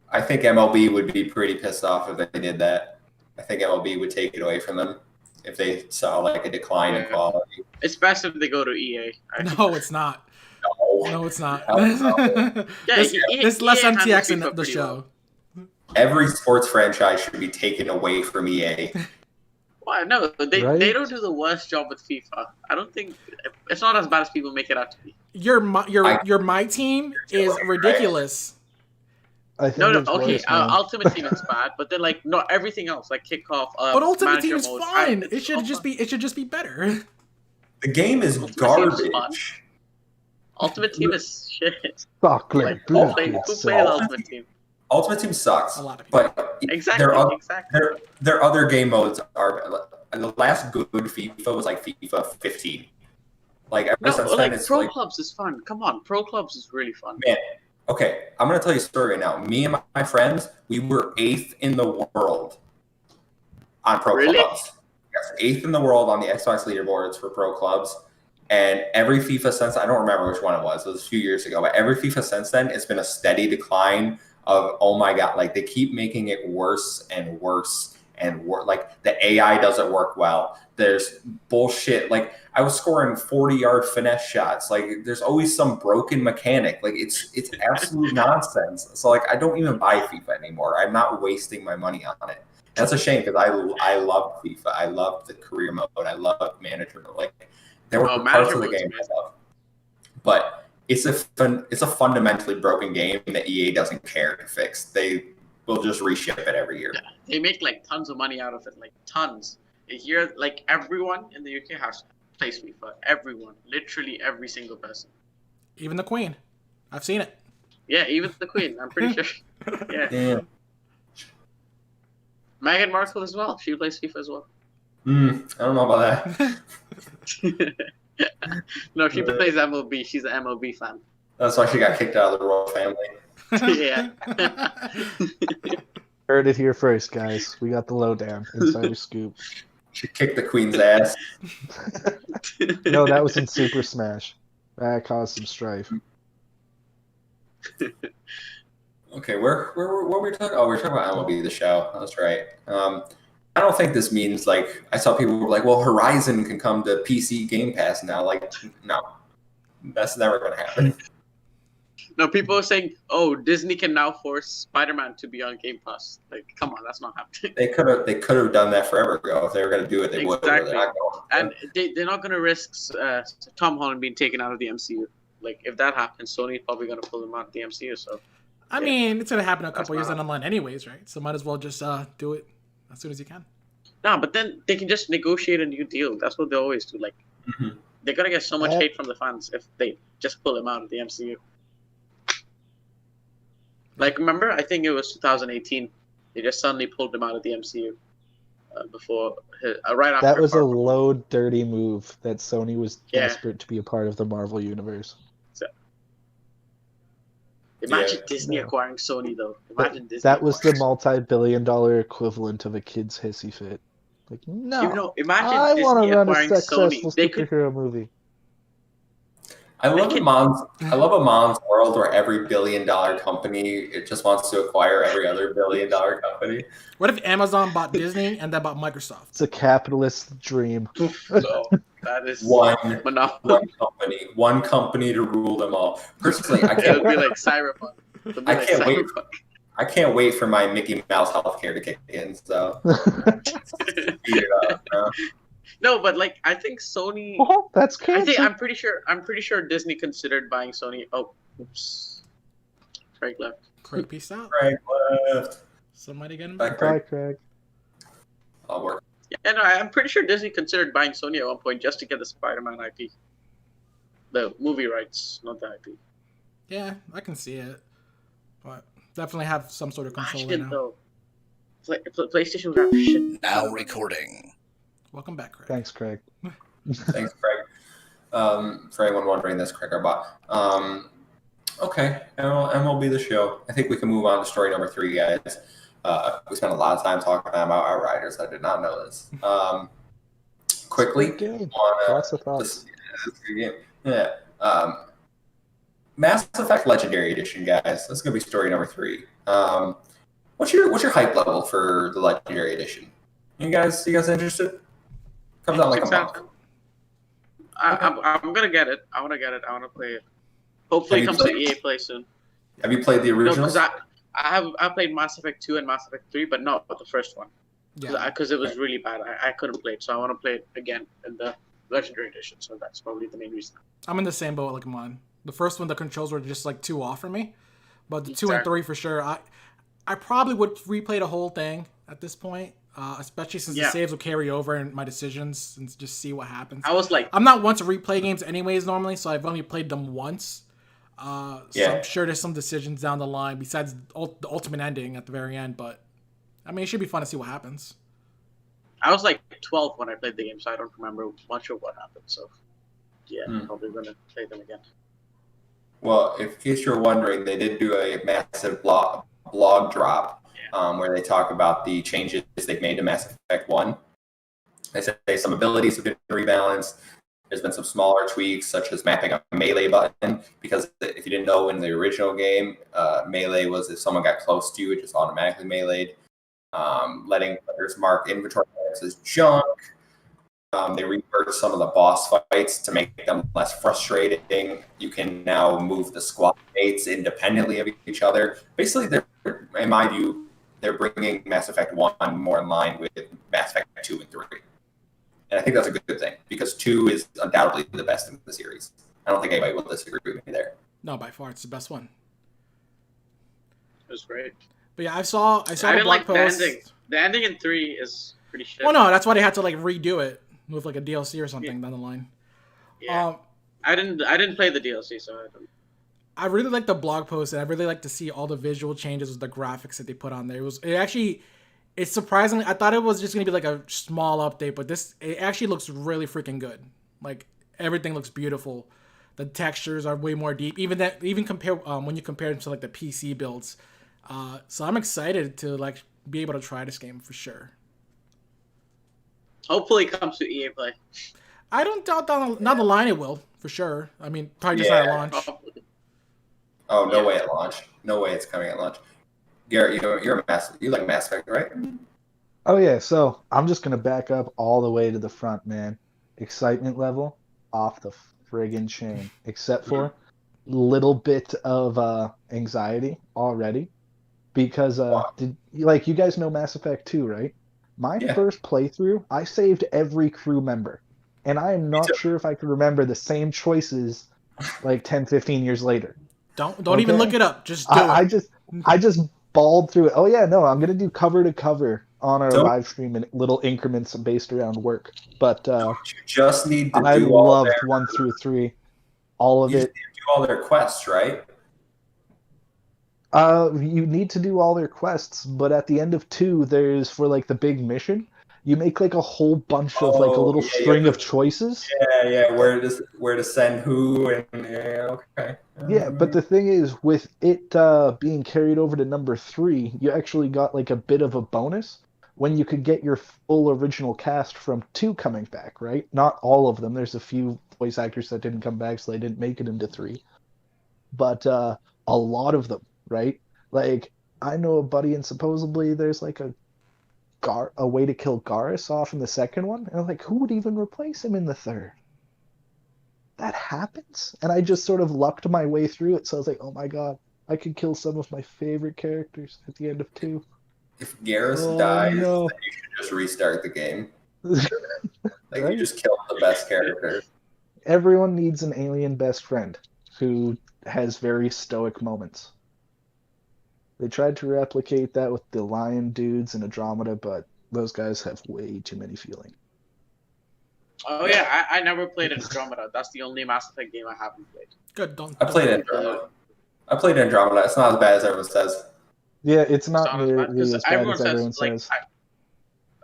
I think MLB would be pretty pissed off if they did that. I think MLB would take it away from them if they saw like a decline in quality. It's best if they go to EA. No, it's not. No, it's not. Yeah, there's less MTX in the show. Every sports franchise should be taken away from EA. Well, no, they don't do the worst job with FIFA. I don't think it's not as bad as people make it out to be. Your My Team is ridiculous. Ultimate Team is bad, but then like no everything else like kickoff. But Ultimate Team is fine. It should just be better. The game is garbage. Ultimate Team is shit. Chocolate. Who plays Ultimate Team? Ultimate Team sucks. A lot of people. But exactly. Their other game modes are. The last good FIFA was like FIFA 15. Like ever since then, it's Pro Clubs is fun. Come on, Pro Clubs is really fun. Man, Okay, I'm gonna tell you a story right now. Me and my friends, we were 8th in the world on pro Really? clubs. Yes, 8th in the world on the Xbox leaderboards for pro clubs. And every FIFA since, I don't remember which one it was a few years ago, but every FIFA since then, it's been a steady decline of, oh my God, like they keep making it worse and worse and worse. Like the AI doesn't work well. There's bullshit. Like I was scoring 40-yard finesse shots. Like there's always some broken mechanic. Like it's absolute nonsense. So like I don't even buy FIFA anymore. I'm not wasting my money on it. That's a shame because I loved FIFA. I loved the career mode. I loved manager mode. Like there were parts of the game I loved, but it's a fundamentally broken game that EA doesn't care to fix. They will just reship it every year. Yeah, they make like tons of money out of it, like tons. Here, like everyone in the UK has plays FIFA. Everyone, literally every single person. Even the Queen. I've seen it. Yeah, even the Queen. I'm pretty sure. Yeah. Meghan Markle as well. She plays FIFA as well. I don't know about that. No, she plays MLB. She's an MLB fan. That's why she got kicked out of the royal family. Yeah. Heard it here first, guys. We got the lowdown. Insider scoop. She kicked the Queen's ass. No, that was in Super Smash. That caused some strife. Okay, what were we talking? Oh, we're talking about MLB the show. That's right. I don't think this means like I saw people were like, well, Horizon can come to PC Game Pass now. Like, no, that's never going to happen. No, people are saying, "Oh, Disney can now force Spider-Man to be on Game Pass." Like, come on, that's not happening. They could have done that forever ago if they were going to do it. They would. Exactly. And they're not going to risk Tom Holland being taken out of the MCU. Like, if that happens, Sony's probably going to pull him out of the MCU. So, I mean, it's gonna happen a couple years down the line, anyways, right? So might as well just do it as soon as you can. No, but then they can just negotiate a new deal. That's what they always do. Like, they're gonna get so much hate from the fans if they just pull him out of the MCU. Like, remember? I think it was 2018. They just suddenly pulled him out of the MCU before right after. That was a low, dirty move. That Sony was desperate to be a part of the Marvel universe. So, imagine Disney acquiring Sony, though. Imagine Disney. That was the multi-billion-dollar equivalent of a kid's hissy fit. Like, no, imagine I want to run a acquiring successful Sony. superhero movie. I love a mom's world where every billion-dollar company it just wants to acquire every other billion-dollar company. What if Amazon bought Disney and then bought Microsoft? It's a capitalist dream. So, that is one company to rule them all. Personally, I can't. It'll be like Cyberpunk. I can't wait for my Mickey Mouse healthcare to kick in. So, speed it up. No, but like I think Sony. Oh, that's crazy. I'm pretty sure Disney considered buying Sony. Oh, oops. Craig left. Craig, peace out. Craig left. Somebody get him Bye, back. Bye, Craig. I'll work. Yeah, no, I'm pretty sure Disney considered buying Sony at one point just to get the Spider-Man IP, the movie rights, not the IP. Yeah, I can see it, but definitely have some sort of control Imagine now. though, PlayStation would have shit. Now recording. Welcome back, Craig. Thanks, Craig. Thanks, Craig. For anyone wondering, that's Craig Arbot. Okay, MLB the show. I think we can move on to story number 3, guys. We spent a lot of time talking about Outriders. I did not know this. Quickly, Lots of thoughts. This is a good game. Yeah. Mass Effect Legendary Edition, guys. That's gonna be story number 3. What's your hype level for the Legendary Edition? You guys interested? Comes out like a month. I'm gonna get it. I want to get it. I want to play it. Hopefully, it comes to EA Play soon. Have you played the originals? No, because I played Mass Effect 2 and Mass Effect 3, but not the first one. Because it was really bad. I couldn't play it, so I want to play it again in the Legendary Edition. So that's probably the main reason. I'm in the same boat like mine. The first one, the controls were just like too off for me, but the 2 and 3 for sure. I probably would replay the whole thing at this point. Especially since the saves will carry over in my decisions and just see what happens. I was like, I'm not one to replay games anyways normally, so I've only played them once. So I'm sure there's some decisions down the line besides the ultimate ending at the very end, but I mean, it should be fun to see what happens. I was like 12 when I played the game, so I don't remember much of what happened. So, yeah, I'm probably gonna play them again. Well, in case you're wondering, they did do a massive blog drop where they talk about the changes they've made to Mass Effect 1. They say some abilities have been rebalanced. There's been some smaller tweaks, such as mapping a melee button, because if you didn't know, in the original game, melee was if someone got close to you, it just automatically meleeed. Letting players mark inventory items as junk. They reworked some of the boss fights to make them less frustrating. You can now move the squad mates independently of each other. Basically, in my view, they're bringing Mass Effect 1 more in line with Mass Effect 2 and 3. And I think that's a good thing, because 2 is undoubtedly the best in the series. I don't think anybody will disagree with me there. No, by far, it's the best one. It was great. But yeah, I saw the blog like post. The ending in 3 is pretty shit. Well, no, that's why they had to like redo it with like a DLC or something down the line. Yeah. I didn't play the DLC, so I don't. I really like the blog post, and I really like to see all the visual changes with the graphics that they put on there. It's surprisingly, I thought it was just gonna be like a small update, but it actually looks really freaking good. Like everything looks beautiful. The textures are way more deep. Even compare when you compare them to like the PC builds. So I'm excited to like be able to try this game for sure. Hopefully it comes to EA Play. I don't doubt down the line it will, for sure. I mean, probably just not at launch. Probably. Oh, no way at launch. No way it's coming at launch. Garrett, you like Mass Effect, right? Oh yeah, so I'm just gonna back up all the way to the front, man. Excitement level off the friggin' chain, except for little bit of anxiety already, because you guys know Mass Effect 2, right? My first playthrough, I saved every crew member, and I am not sure if I could remember the same choices like 10, 15 years later. Don't even look it up. Just do it. I just balled through it. Oh yeah, no, I'm gonna do cover to cover on our live stream in little increments based around work. But you just need to I loved 1 through 3, all of it. You do all their quests, right? You need to do all their quests, but at the end of 2, there's for like the big mission, you make like a whole bunch of like a little string of choices. Yeah, where to send who and okay. Yeah, but the thing is, with it being carried over to number 3, you actually got like a bit of a bonus when you could get your full original cast from 2 coming back, right? Not all of them. There's a few voice actors that didn't come back, so they didn't make it into 3. But a lot of them, right? Like, I know a buddy, and supposedly there's like a way to kill Garrus off in the second one, and I'm like, who would even replace him in the third? That happens? And I just sort of lucked my way through it, so I was like, oh my god, I could kill some of my favorite characters at the end of 2. If Garrus dies, then you should just restart the game. Like, you just killed the best character. Everyone needs an alien best friend who has very stoic moments. They tried to replicate that with the lion dudes in Andromeda, but those guys have way too many feelings. Oh yeah, I never played Andromeda. That's the only Mass Effect game I haven't played. Good, don't. I played Andromeda. It's not as bad as everyone says. Yeah, it's not nearly as bad as everyone says.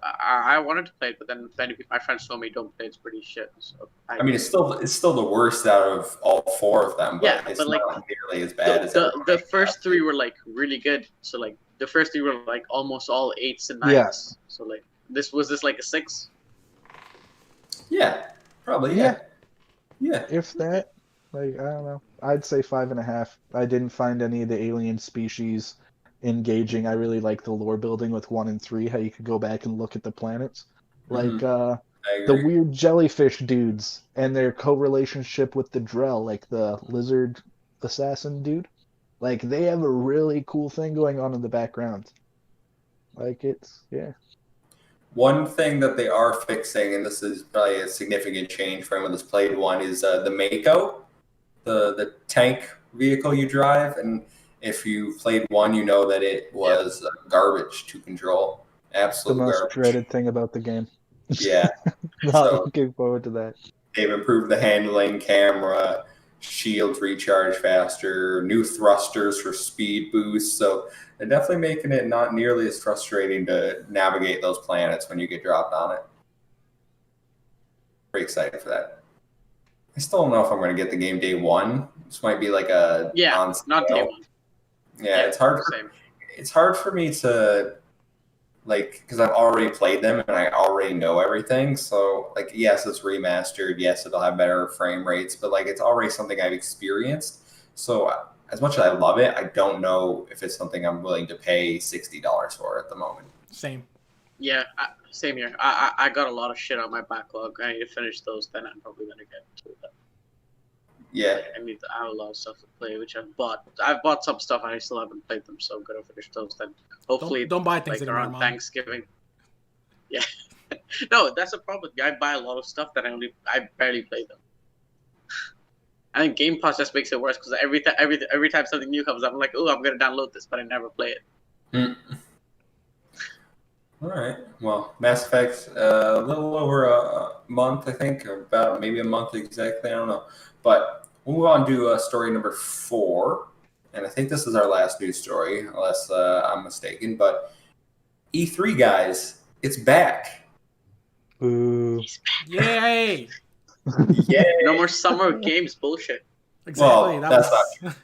I wanted to play it, but then my friends told me don't play. It's pretty shit. So I mean, it's still the worst out of all 4 of them, but it's not nearly as bad as the first 3 were like really good. So like the first 3 were like almost all 8s and 9s. Yeah. So like this like a 6. Yeah, probably. Yeah. If that, like, I don't know. I'd say 5.5. I didn't find any of the alien species engaging. I really like the lore building with 1 and 3, how you could go back and look at the planets. Like, the weird jellyfish dudes and their co-relationship with the Drell, like the lizard assassin dude. Like, they have a really cool thing going on in the background. Like, One thing that they are fixing, and this is probably a significant change for anyone that's played 1, is the Mako, the tank vehicle you drive. And if you played 1, you know that it was garbage to control. Absolute garbage. The most dreaded thing about the game. Yeah. Not looking forward to that. They've improved the handling, camera, shields recharge faster, new thrusters for speed boost. So they're definitely making it not nearly as frustrating to navigate those planets when you get dropped on it. Very excited for that. I still don't know if I'm going to get the game day one. This might be like a on sale. Not day one. Yeah, it's hard. It's hard for me to like because I've already played them and I already know everything. So like, yes, it's remastered. Yes, it'll have better frame rates, but like it's already something I've experienced. So as much as I love it, I don't know if it's something I'm willing to pay $60 for at the moment. Same. Yeah, same here. I got a lot of shit on my backlog. I need to finish those. Then I'm probably gonna get to that. Yeah, I have a lot of stuff to play, which I've bought. I've bought some stuff and I still haven't played them, so I'm gonna finish those. Then hopefully, don't buy things like anymore, around Mom. Thanksgiving. Yeah, no, that's a problem. I buy a lot of stuff that I barely play them. I think Gamepass just makes it worse because every time something new comes up, I'm like, oh, I'm gonna download this, but I never play it. All right. Well, Mass Effect, a little over a month, I think, or about maybe a month exactly. I don't know. But we'll move on to story number 4. And I think this is our last news story, unless I'm mistaken. But E3, guys, it's back. Ooh. Yay! Yay! No more summer games bullshit. Exactly. Well, that's not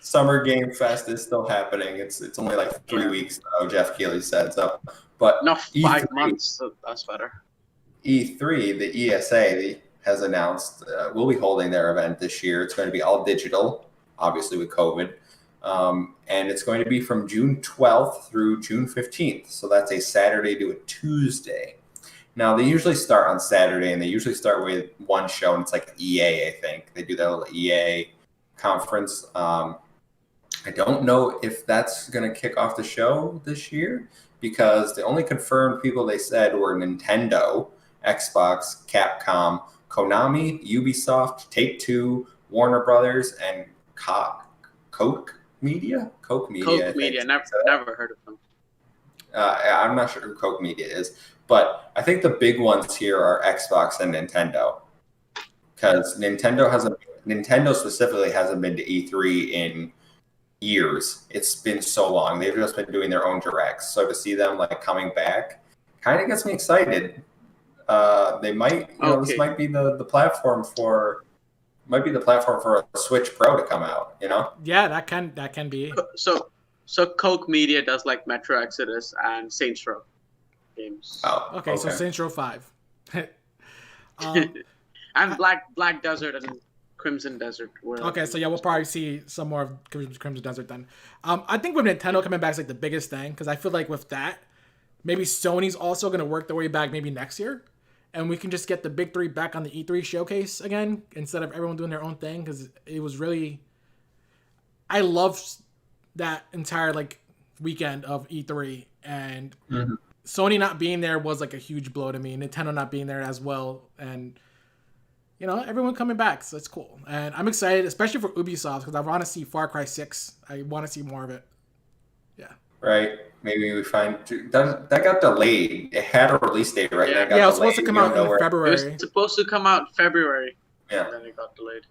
Summer Game Fest is still happening. It's only like 3 weeks now, Jeff Keighley said. So, but No, 5 months. So that's better. E3, the ESA has announced will be holding their event this year. It's going to be all digital, obviously with COVID, and it's going to be from June 12th through June 15th. So that's a Saturday to a Tuesday. Now, they usually start on Saturday, and they usually start with one show, and it's like EA, I think. They do their little EA conference. I don't know if that's going to kick off the show this year because the only confirmed people they said were Nintendo, Xbox, Capcom, Konami, Ubisoft, Take-Two, Warner Brothers, and Coke Media? Coke Media. Coke Media. Never heard of them. I'm not sure who Coke Media is, but I think the big ones here are Xbox and Nintendo because Nintendo specifically hasn't been to E3 in years. It's been so long. They've just been doing their own directs. So to see them like coming back kind of gets me excited. They might, this might be the platform for a Switch Pro to come out, Yeah, that can be. So Coke Media does like Metro Exodus and Saints Row games. Oh, okay. So Saints Row 5. And Black Desert and Crimson Desert. Okay, so yeah, we'll probably see some more of Crimson Desert then. I think with Nintendo coming back is like the biggest thing because I feel like with that, maybe Sony's also going to work their way back maybe next year, and we can just get the big 3 back on the E3 showcase again instead of everyone doing their own thing because it was really. I loved that entire like weekend of E3 and Sony not being there was like a huge blow to me. Nintendo not being there as well and. Everyone coming back, so it's cool. And I'm excited, especially for Ubisoft, because I want to see Far Cry 6. I want to see more of it. Yeah. Right. Maybe we find... That got delayed. It had a release date, right? Yeah, it was supposed to come out in February. It was supposed to come out in February. Yeah. And then it got delayed.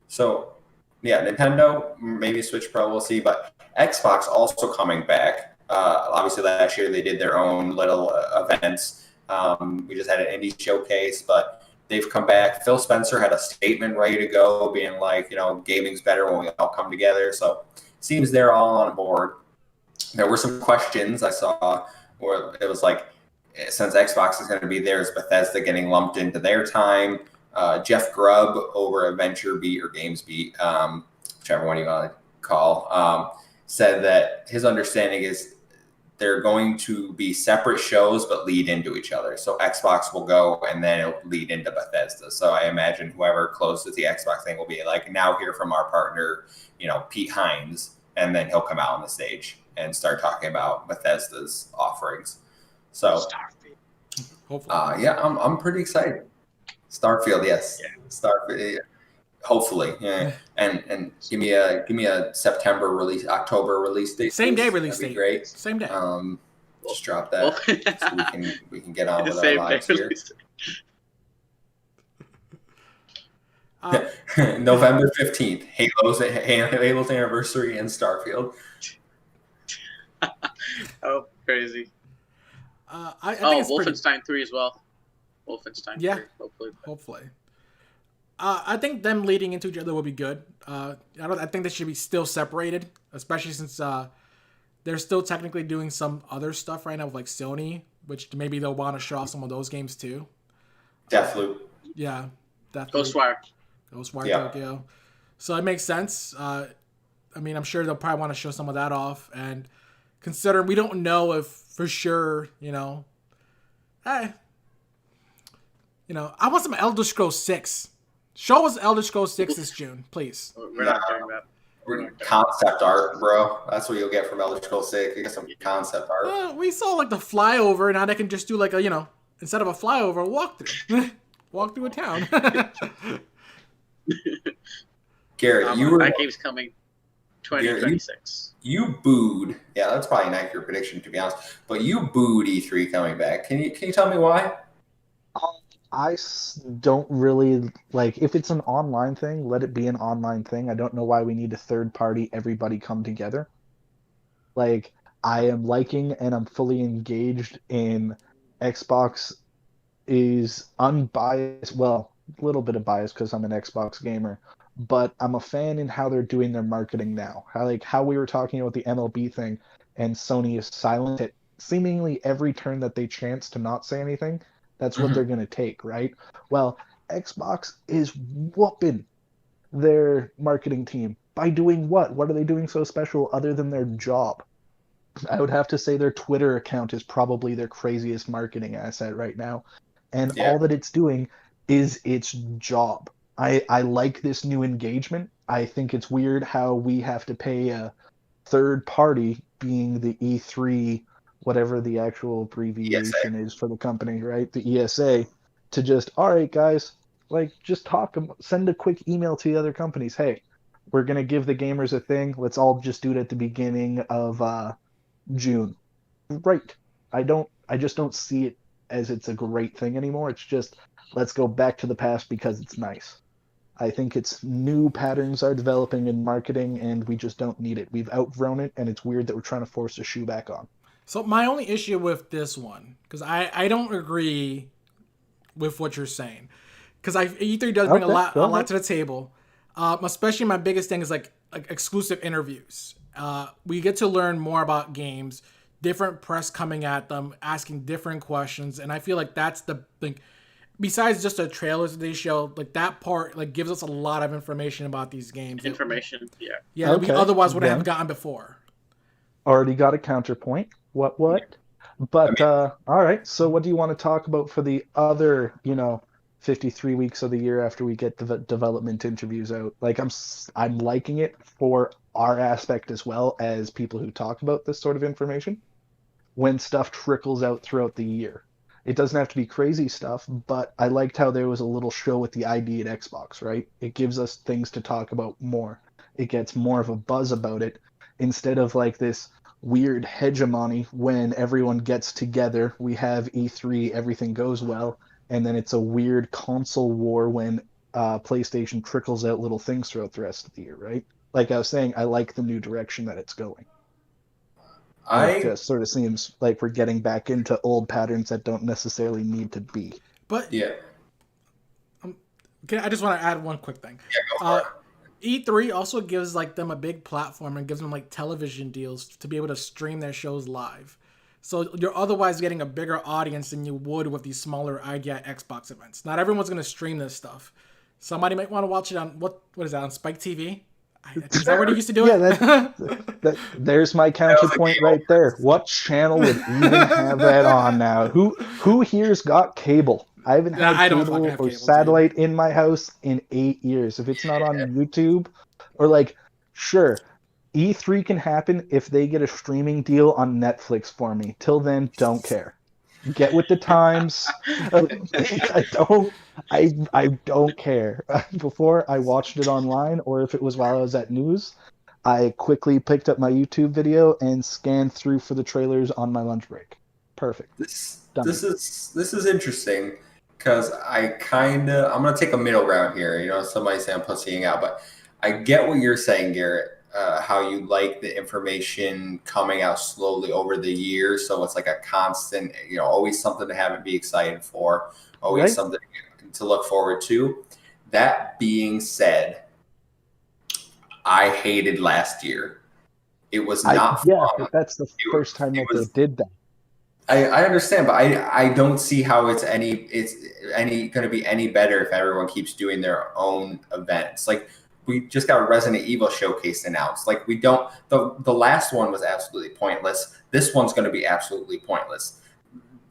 So, yeah, Nintendo, maybe Switch Pro, we'll see. But Xbox also coming back. Obviously, last year they did their own little events. We just had an indie showcase, but... They've come back. Phil Spencer had a statement ready to go, being like, gaming's better when we all come together. So it seems they're all on board. There were some questions I saw where it was like, since Xbox is going to be there, is Bethesda getting lumped into their time? Jeff Grubb over at Venture Beat or Games Beat, whichever one you want to call, said that his understanding is they're going to be separate shows but lead into each other. So Xbox will go and then it'll lead into Bethesda. So I imagine whoever closes the Xbox thing will be like, now hear from our partner, Pete Hines, and then he'll come out on the stage and start talking about Bethesda's offerings. So Starfield. Hopefully. Yeah, I'm pretty excited. Starfield, yes. Yeah. Starfield. Yeah. Hopefully, yeah, and give me a September release, October release date. Same day release date. Great. Same day. Just drop that so we can get on with our lives here. November 15th, Halo's anniversary and Starfield. Oh, crazy! I think it's Wolfenstein 3 as well. Wolfenstein. Yeah. 3, hopefully. I think them leading into each other will be good. I think they should be still separated, especially since they're still technically doing some other stuff right now with like Sony, which maybe they'll want to show off some of those games too. Deathloop. Yeah, definitely. Ghostwire Tokyo. So it makes sense. I mean, I'm sure they'll probably want to show some of that off. And considering we don't know if for sure, I want some Elder Scrolls 6. Show us Elder Scrolls 6 this June, please. We're not doing that. Concept art, bro. That's what you'll get from Elder Scrolls 6. You get some concept art. We saw like the flyover, now they can just do like a, instead of a flyover, a walkthrough. Walk through a town. Garrett, that game's coming 2026. You booed. Yeah, that's probably an accurate prediction, to be honest. But you booed E3 coming back. Can you tell me why? I don't really like if it's an online thing, let it be an online thing. I don't know why we need a third party, everybody come together. Like, I am liking and I'm fully engaged in Xbox is unbiased. Well, a little bit of bias because I'm an Xbox gamer, but I'm a fan in how they're doing their marketing now. How we were talking about the MLB thing, and Sony is silent at seemingly every turn that they chance to not say anything. That's what they're going to take, right? Well, Xbox is whooping their marketing team by doing what? What are they doing so special other than their job? I would have to say their Twitter account is probably their craziest marketing asset right now. And all that it's doing is its job. I like this new engagement. I think it's weird how we have to pay a third party, being the E3, whatever the actual abbreviation is for the company, right? The ESA, to just, all right, guys, like, just talk, send a quick email to the other companies. Hey, we're going to give the gamers a thing. Let's all just do it at the beginning of June. Right. I just don't see it as it's a great thing anymore. It's just, let's go back to the past because it's nice. I think it's new patterns are developing in marketing, and we just don't need it. We've outgrown it, and it's weird that we're trying to force a shoe back on. So my only issue with this one, because I don't agree with what you're saying, because E3 does bring a lot to the table. Especially my biggest thing is like exclusive interviews. We get to learn more about games, different press coming at them, asking different questions, and I feel like that's the thing. Besides just the trailers that they show, like that part, like gives us a lot of information about these games. Information, that we otherwise wouldn't have gotten before. Already got a counterpoint. What? But all right. So what do you want to talk about for the other, 53 weeks of the year after we get the development interviews out? Like, I'm liking it for our aspect as well as people who talk about this sort of information. When stuff trickles out throughout the year, it doesn't have to be crazy stuff. But I liked how there was a little show with the ID at Xbox, right? It gives us things to talk about more. It gets more of a buzz about it instead of like this weird hegemony when everyone gets together. We have E3, everything goes well, and then it's a weird console war when PlayStation trickles out little things throughout the rest of the year, right? Like I was saying, I like the new direction that it's going. It just sort of seems like we're getting back into old patterns that don't necessarily need to be. But I just want to add one quick thing. Yeah, go for it. E3 also gives like them a big platform and gives them like television deals to be able to stream their shows live. So you're otherwise getting a bigger audience than you would with these smaller IGA Xbox events. Not everyone's going to stream this stuff. Somebody might want to watch it on what is that, on Spike TV? Is that where they used to do it? There's my counterpoint right there. What channel would even have that on now? Who here's got cable? I haven't had cable or satellite in my house in 8 years. If it's not on YouTube, or like, sure, E3 can happen if they get a streaming deal on Netflix for me. Till then, don't care. Get with the times. I don't care. Before, I watched it online, or if it was while I was at news, I quickly picked up my YouTube video and scanned through for the trailers on my lunch break. Perfect. This is interesting because I'm gonna take a middle ground here. Somebody say I'm pussying out, but I get what you're saying, Garrett. How you like the information coming out slowly over the year, so it's like a constant, always something to have and be excited for, always something to look forward to. That being said, I hated last year. It was not yeah, fun. but that's the first time that they did that. I understand, but I don't see how it's going to be any better if everyone keeps doing their own events. Like, we just got a Resident Evil showcase announced. Like, we don't the last one was absolutely pointless. This one's going to be absolutely pointless.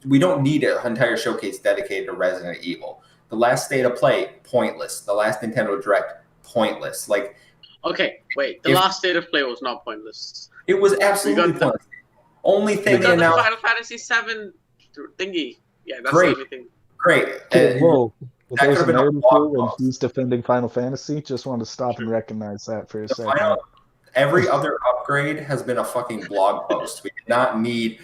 We don't need an entire showcase dedicated to Resident Evil. The last State of Play, pointless. The last Nintendo Direct, pointless. Like, okay, wait, the last State of Play was not pointless. It was absolutely pointless. Only thing they announced. Final Fantasy VII thingy. Yeah, that's great. the only thing. Great. Whoa. If there's a narrative here when post. he's defending Final Fantasy, just want to stop and recognize that for a second. Every other upgrade has been a fucking blog post. We do not need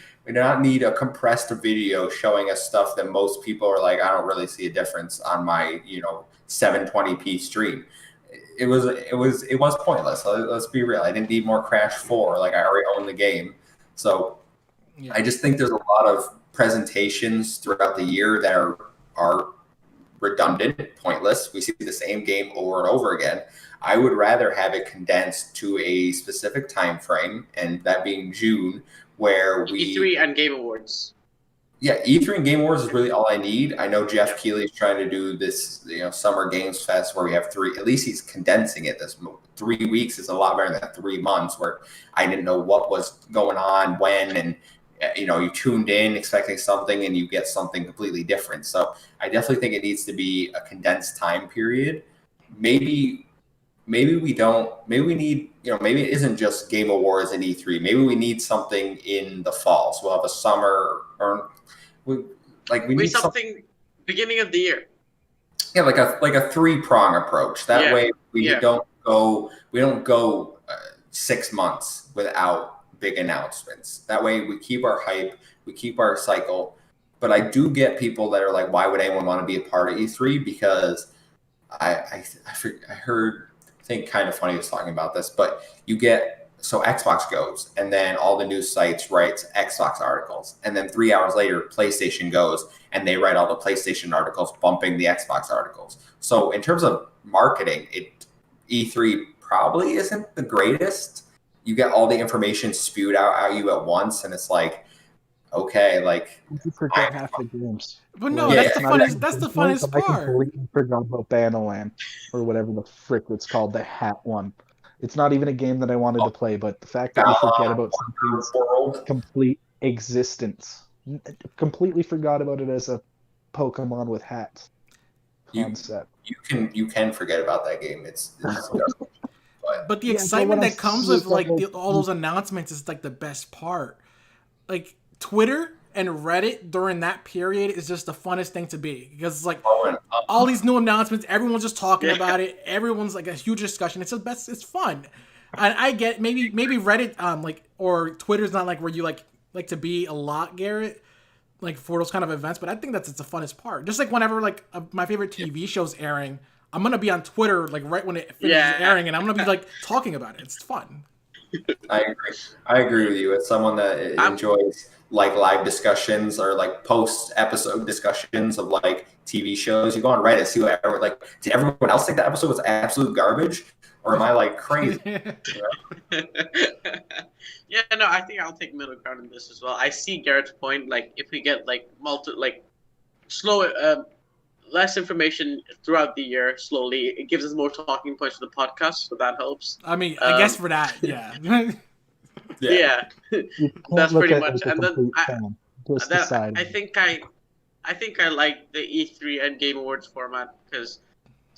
a compressed video showing us stuff that most people are like, I don't really see a difference on my 720p stream. It was pointless. Let's be real. I didn't need more Crash 4. Like, I already own the game. So I just think there's a lot of presentations throughout the year that are redundant, pointless. We see the same game over and over again. I would rather have it condensed to a specific time frame, and that being June, where E3 and Game Awards. Yeah, E3 and Game Awards is really all I need. I know Jeff Keighley's trying to do this, Summer Games Fest where we have 3. At least he's condensing it. 3 weeks is a lot better than 3 months where I didn't know what was going on when, and you tuned in expecting something and you get something completely different. So I definitely think it needs to be a condensed time period. Maybe we don't. Maybe we need. Maybe it isn't just Game Awards and E3. Maybe we need something in the fall. So we'll have a summer, or we need something beginning of the year. Yeah, like a 3-prong approach. That way we don't go 6 months without big announcements. That way we keep our hype, we keep our cycle. But I do get people that are like, why would anyone want to be a part of E3? Because I heard, I think Kind of Funny was talking about this, but so Xbox goes, and then all the news sites writes Xbox articles, and then 3 hours later PlayStation goes and they write all the PlayStation articles bumping the Xbox articles. So in terms of marketing, E3 probably isn't the greatest. You get all the information spewed out at you at once, and it's like, okay, like, you forget half the games. But no, that's the funnest. That's the funnest part. I completely forgot about Bannerland, or whatever the frick it's called, the hat one. It's not even a game that I wanted to play, but the fact that you forget about something's complete existence, completely forgot about it as a Pokemon with hats concept. You can forget about that game. It's but the excitement that comes with all those announcements is like the best part. Like, Twitter and Reddit during that period is just the funnest thing to be, because it's like all these new announcements, everyone's just talking about it. Everyone's like a huge discussion. It's the best. It's fun. And I get maybe Reddit or Twitter's not like where you like to be a lot, Garrett, like for those kind of events. But I think it's the funnest part. Just like whenever my favorite TV show's airing, I'm gonna be on Twitter like right when it finishes airing, and I'm gonna be like talking about it. It's fun. I agree with you. As someone that enjoys like live discussions or like post-episode discussions of like TV shows, you go on Reddit, see whatever. Like, did everyone else think that episode was absolute garbage, or am I like crazy? Yeah, no, I think I'll take middle ground in this as well. I see Garrett's point. Like, if we get less information throughout the year slowly, it gives us more talking points for the podcast, so that helps. I mean, I guess for that, yeah. Yeah, that's pretty much. And then I think I like the E3 and Game Awards format because,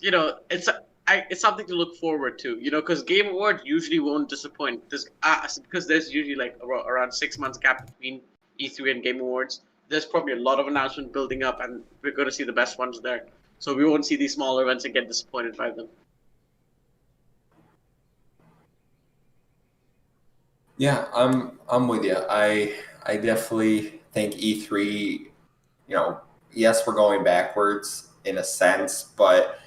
it's something to look forward to. Because Game Awards usually won't disappoint. Because there's usually like around 6 months gap between E3 and Game Awards. There's probably a lot of announcement building up, and we're going to see the best ones there. So we won't see these smaller events and get disappointed by them. Yeah, I'm with you. I definitely think E3, yes, we're going backwards in a sense, but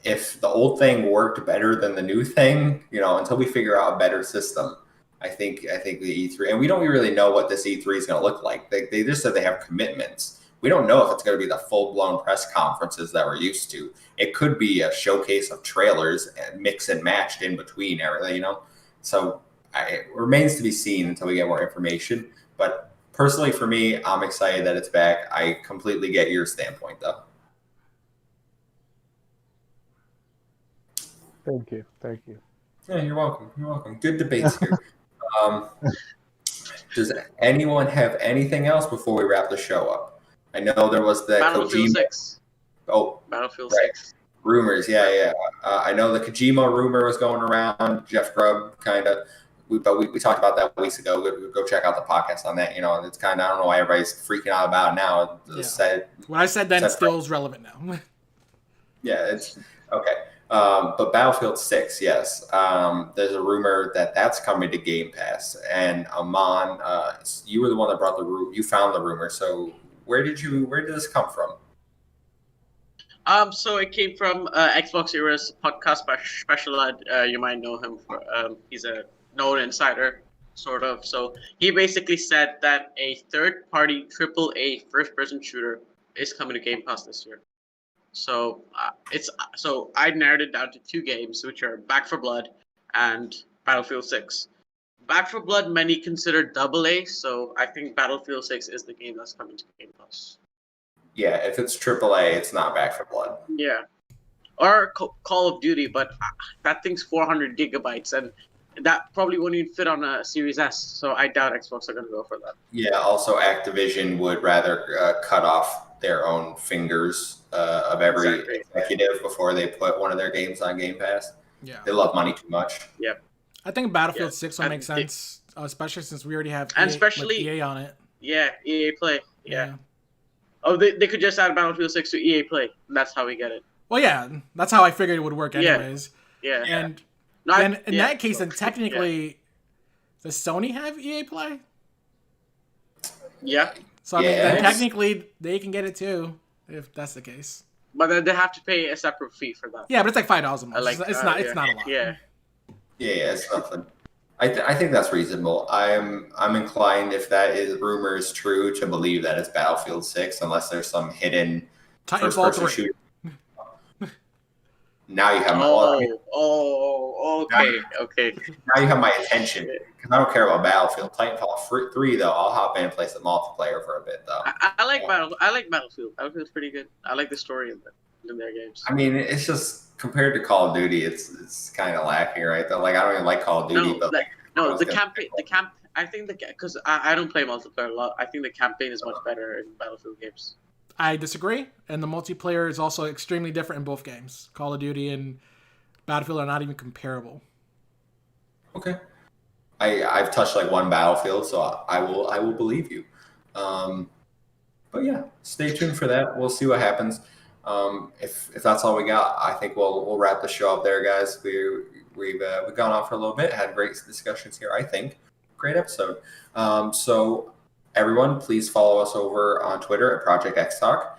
if the old thing worked better than the new thing, until we figure out a better system, I think the E3, and we don't really know what this E3 is going to look like. They just said they have commitments. we don't know if it's going to be the full-blown press conferences that we're used to. It could be a showcase of trailers and mix and matched in between everything, So it remains to be seen until we get more information. But personally, for me, I'm excited that it's back. I completely get your standpoint, though. Thank you. Yeah, you're welcome. Good debates here. Does anyone have anything else before we wrap the show up? I know there was the Battlefield Kojima. 6. Oh, Battlefield right. 6. Rumors, yeah. I know the Kojima rumor was going around. Jeff Grubb kind of, we talked about that weeks ago. Go check out the podcast on that. It's kind of, I don't know why everybody's freaking out about it now. What I said then still is relevant now. Yeah, it's okay. But Battlefield 6, yes. There's a rumor that that's coming to Game Pass. And Aman, you were the one that brought you found the rumor. So where did this come from? So it came from Xbox Era's podcast special ed. You might know him for he's a known insider, sort of. So he basically said that a third-party AAA first-person shooter is coming to Game Pass this year. So I narrowed it down to 2 games, which are Back 4 Blood and Battlefield 6. Back 4 Blood many consider AA, so I think Battlefield 6 is the game that's coming to Game Pass. Yeah, if it's AAA, it's not Back 4 Blood. Yeah, or Call of Duty, but that thing's 400 gigabytes, and that probably won't even fit on a Series S. So I doubt Xbox are going to go for that. Yeah. Also, Activision would rather cut off their own fingers of every executive before they put one of their games on Game Pass. Yeah, they love money too much. Yep. I think Battlefield 6 will make sense, especially since we already have EA on it. Yeah, EA Play. Yeah. Oh, they could just add Battlefield 6 to EA Play. That's how we get it. Well, yeah, that's how I figured it would work anyways. Yeah. And in that case, then technically, does Sony have EA Play? Yeah. So I mean, then technically they can get it too, if that's the case. But then they have to pay a separate fee for that. Yeah, but it's like $5 a month. It's not a lot. Yeah. Yeah, it's nothing. I think that's reasonable. I'm inclined, if that rumor is true, to believe that it's Battlefield 6, unless there's some hidden first-person shooter. Now you have okay. Now you have my attention, because I don't care about Battlefield. Titanfall 3, though, I'll hop in and play some multiplayer for a bit, though. I like Battlefield. Battlefield's pretty good. I like the story in their games. I mean, it's just compared to Call of Duty, it's kind of lacking, right? I don't even like Call of Duty, the campaign. I think because I don't play multiplayer a lot. I think the campaign is much better in Battlefield games. I disagree, and the multiplayer is also extremely different in both games. Call of Duty and Battlefield are not even comparable. Okay. I've touched like one Battlefield, so I will believe you. But yeah, stay tuned for that. We'll see what happens. If that's all we got, I think we'll wrap the show up there, guys. We've gone on for a little bit, had great discussions here. I think great episode. So everyone, please follow us over on Twitter at Project XTalk.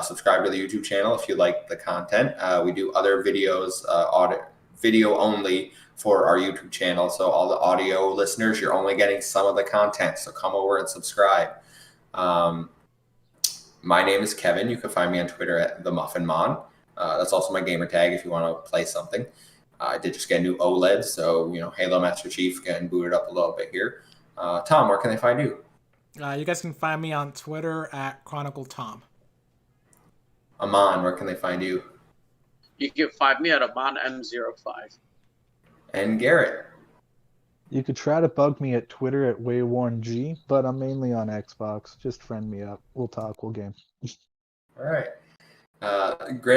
Subscribe to the YouTube channel if you like the content. We do other videos, video only for our YouTube channel. So all the audio listeners, you're only getting some of the content. So come over and subscribe. My name is Kevin. You can find me on Twitter at TheMuffinMon. That's also my gamer tag if you want to play something. I did just get a new OLED, so Halo Master Chief getting booted up a little bit here. Tom, where can they find you? You guys can find me on Twitter at ChronicleTom. Aman, where can they find you? You can find me at AmanM05. And Garrett? You could try to bug me at Twitter at WaywornG, but I'm mainly on Xbox. Just friend me up. We'll talk. We'll game. All right. Great.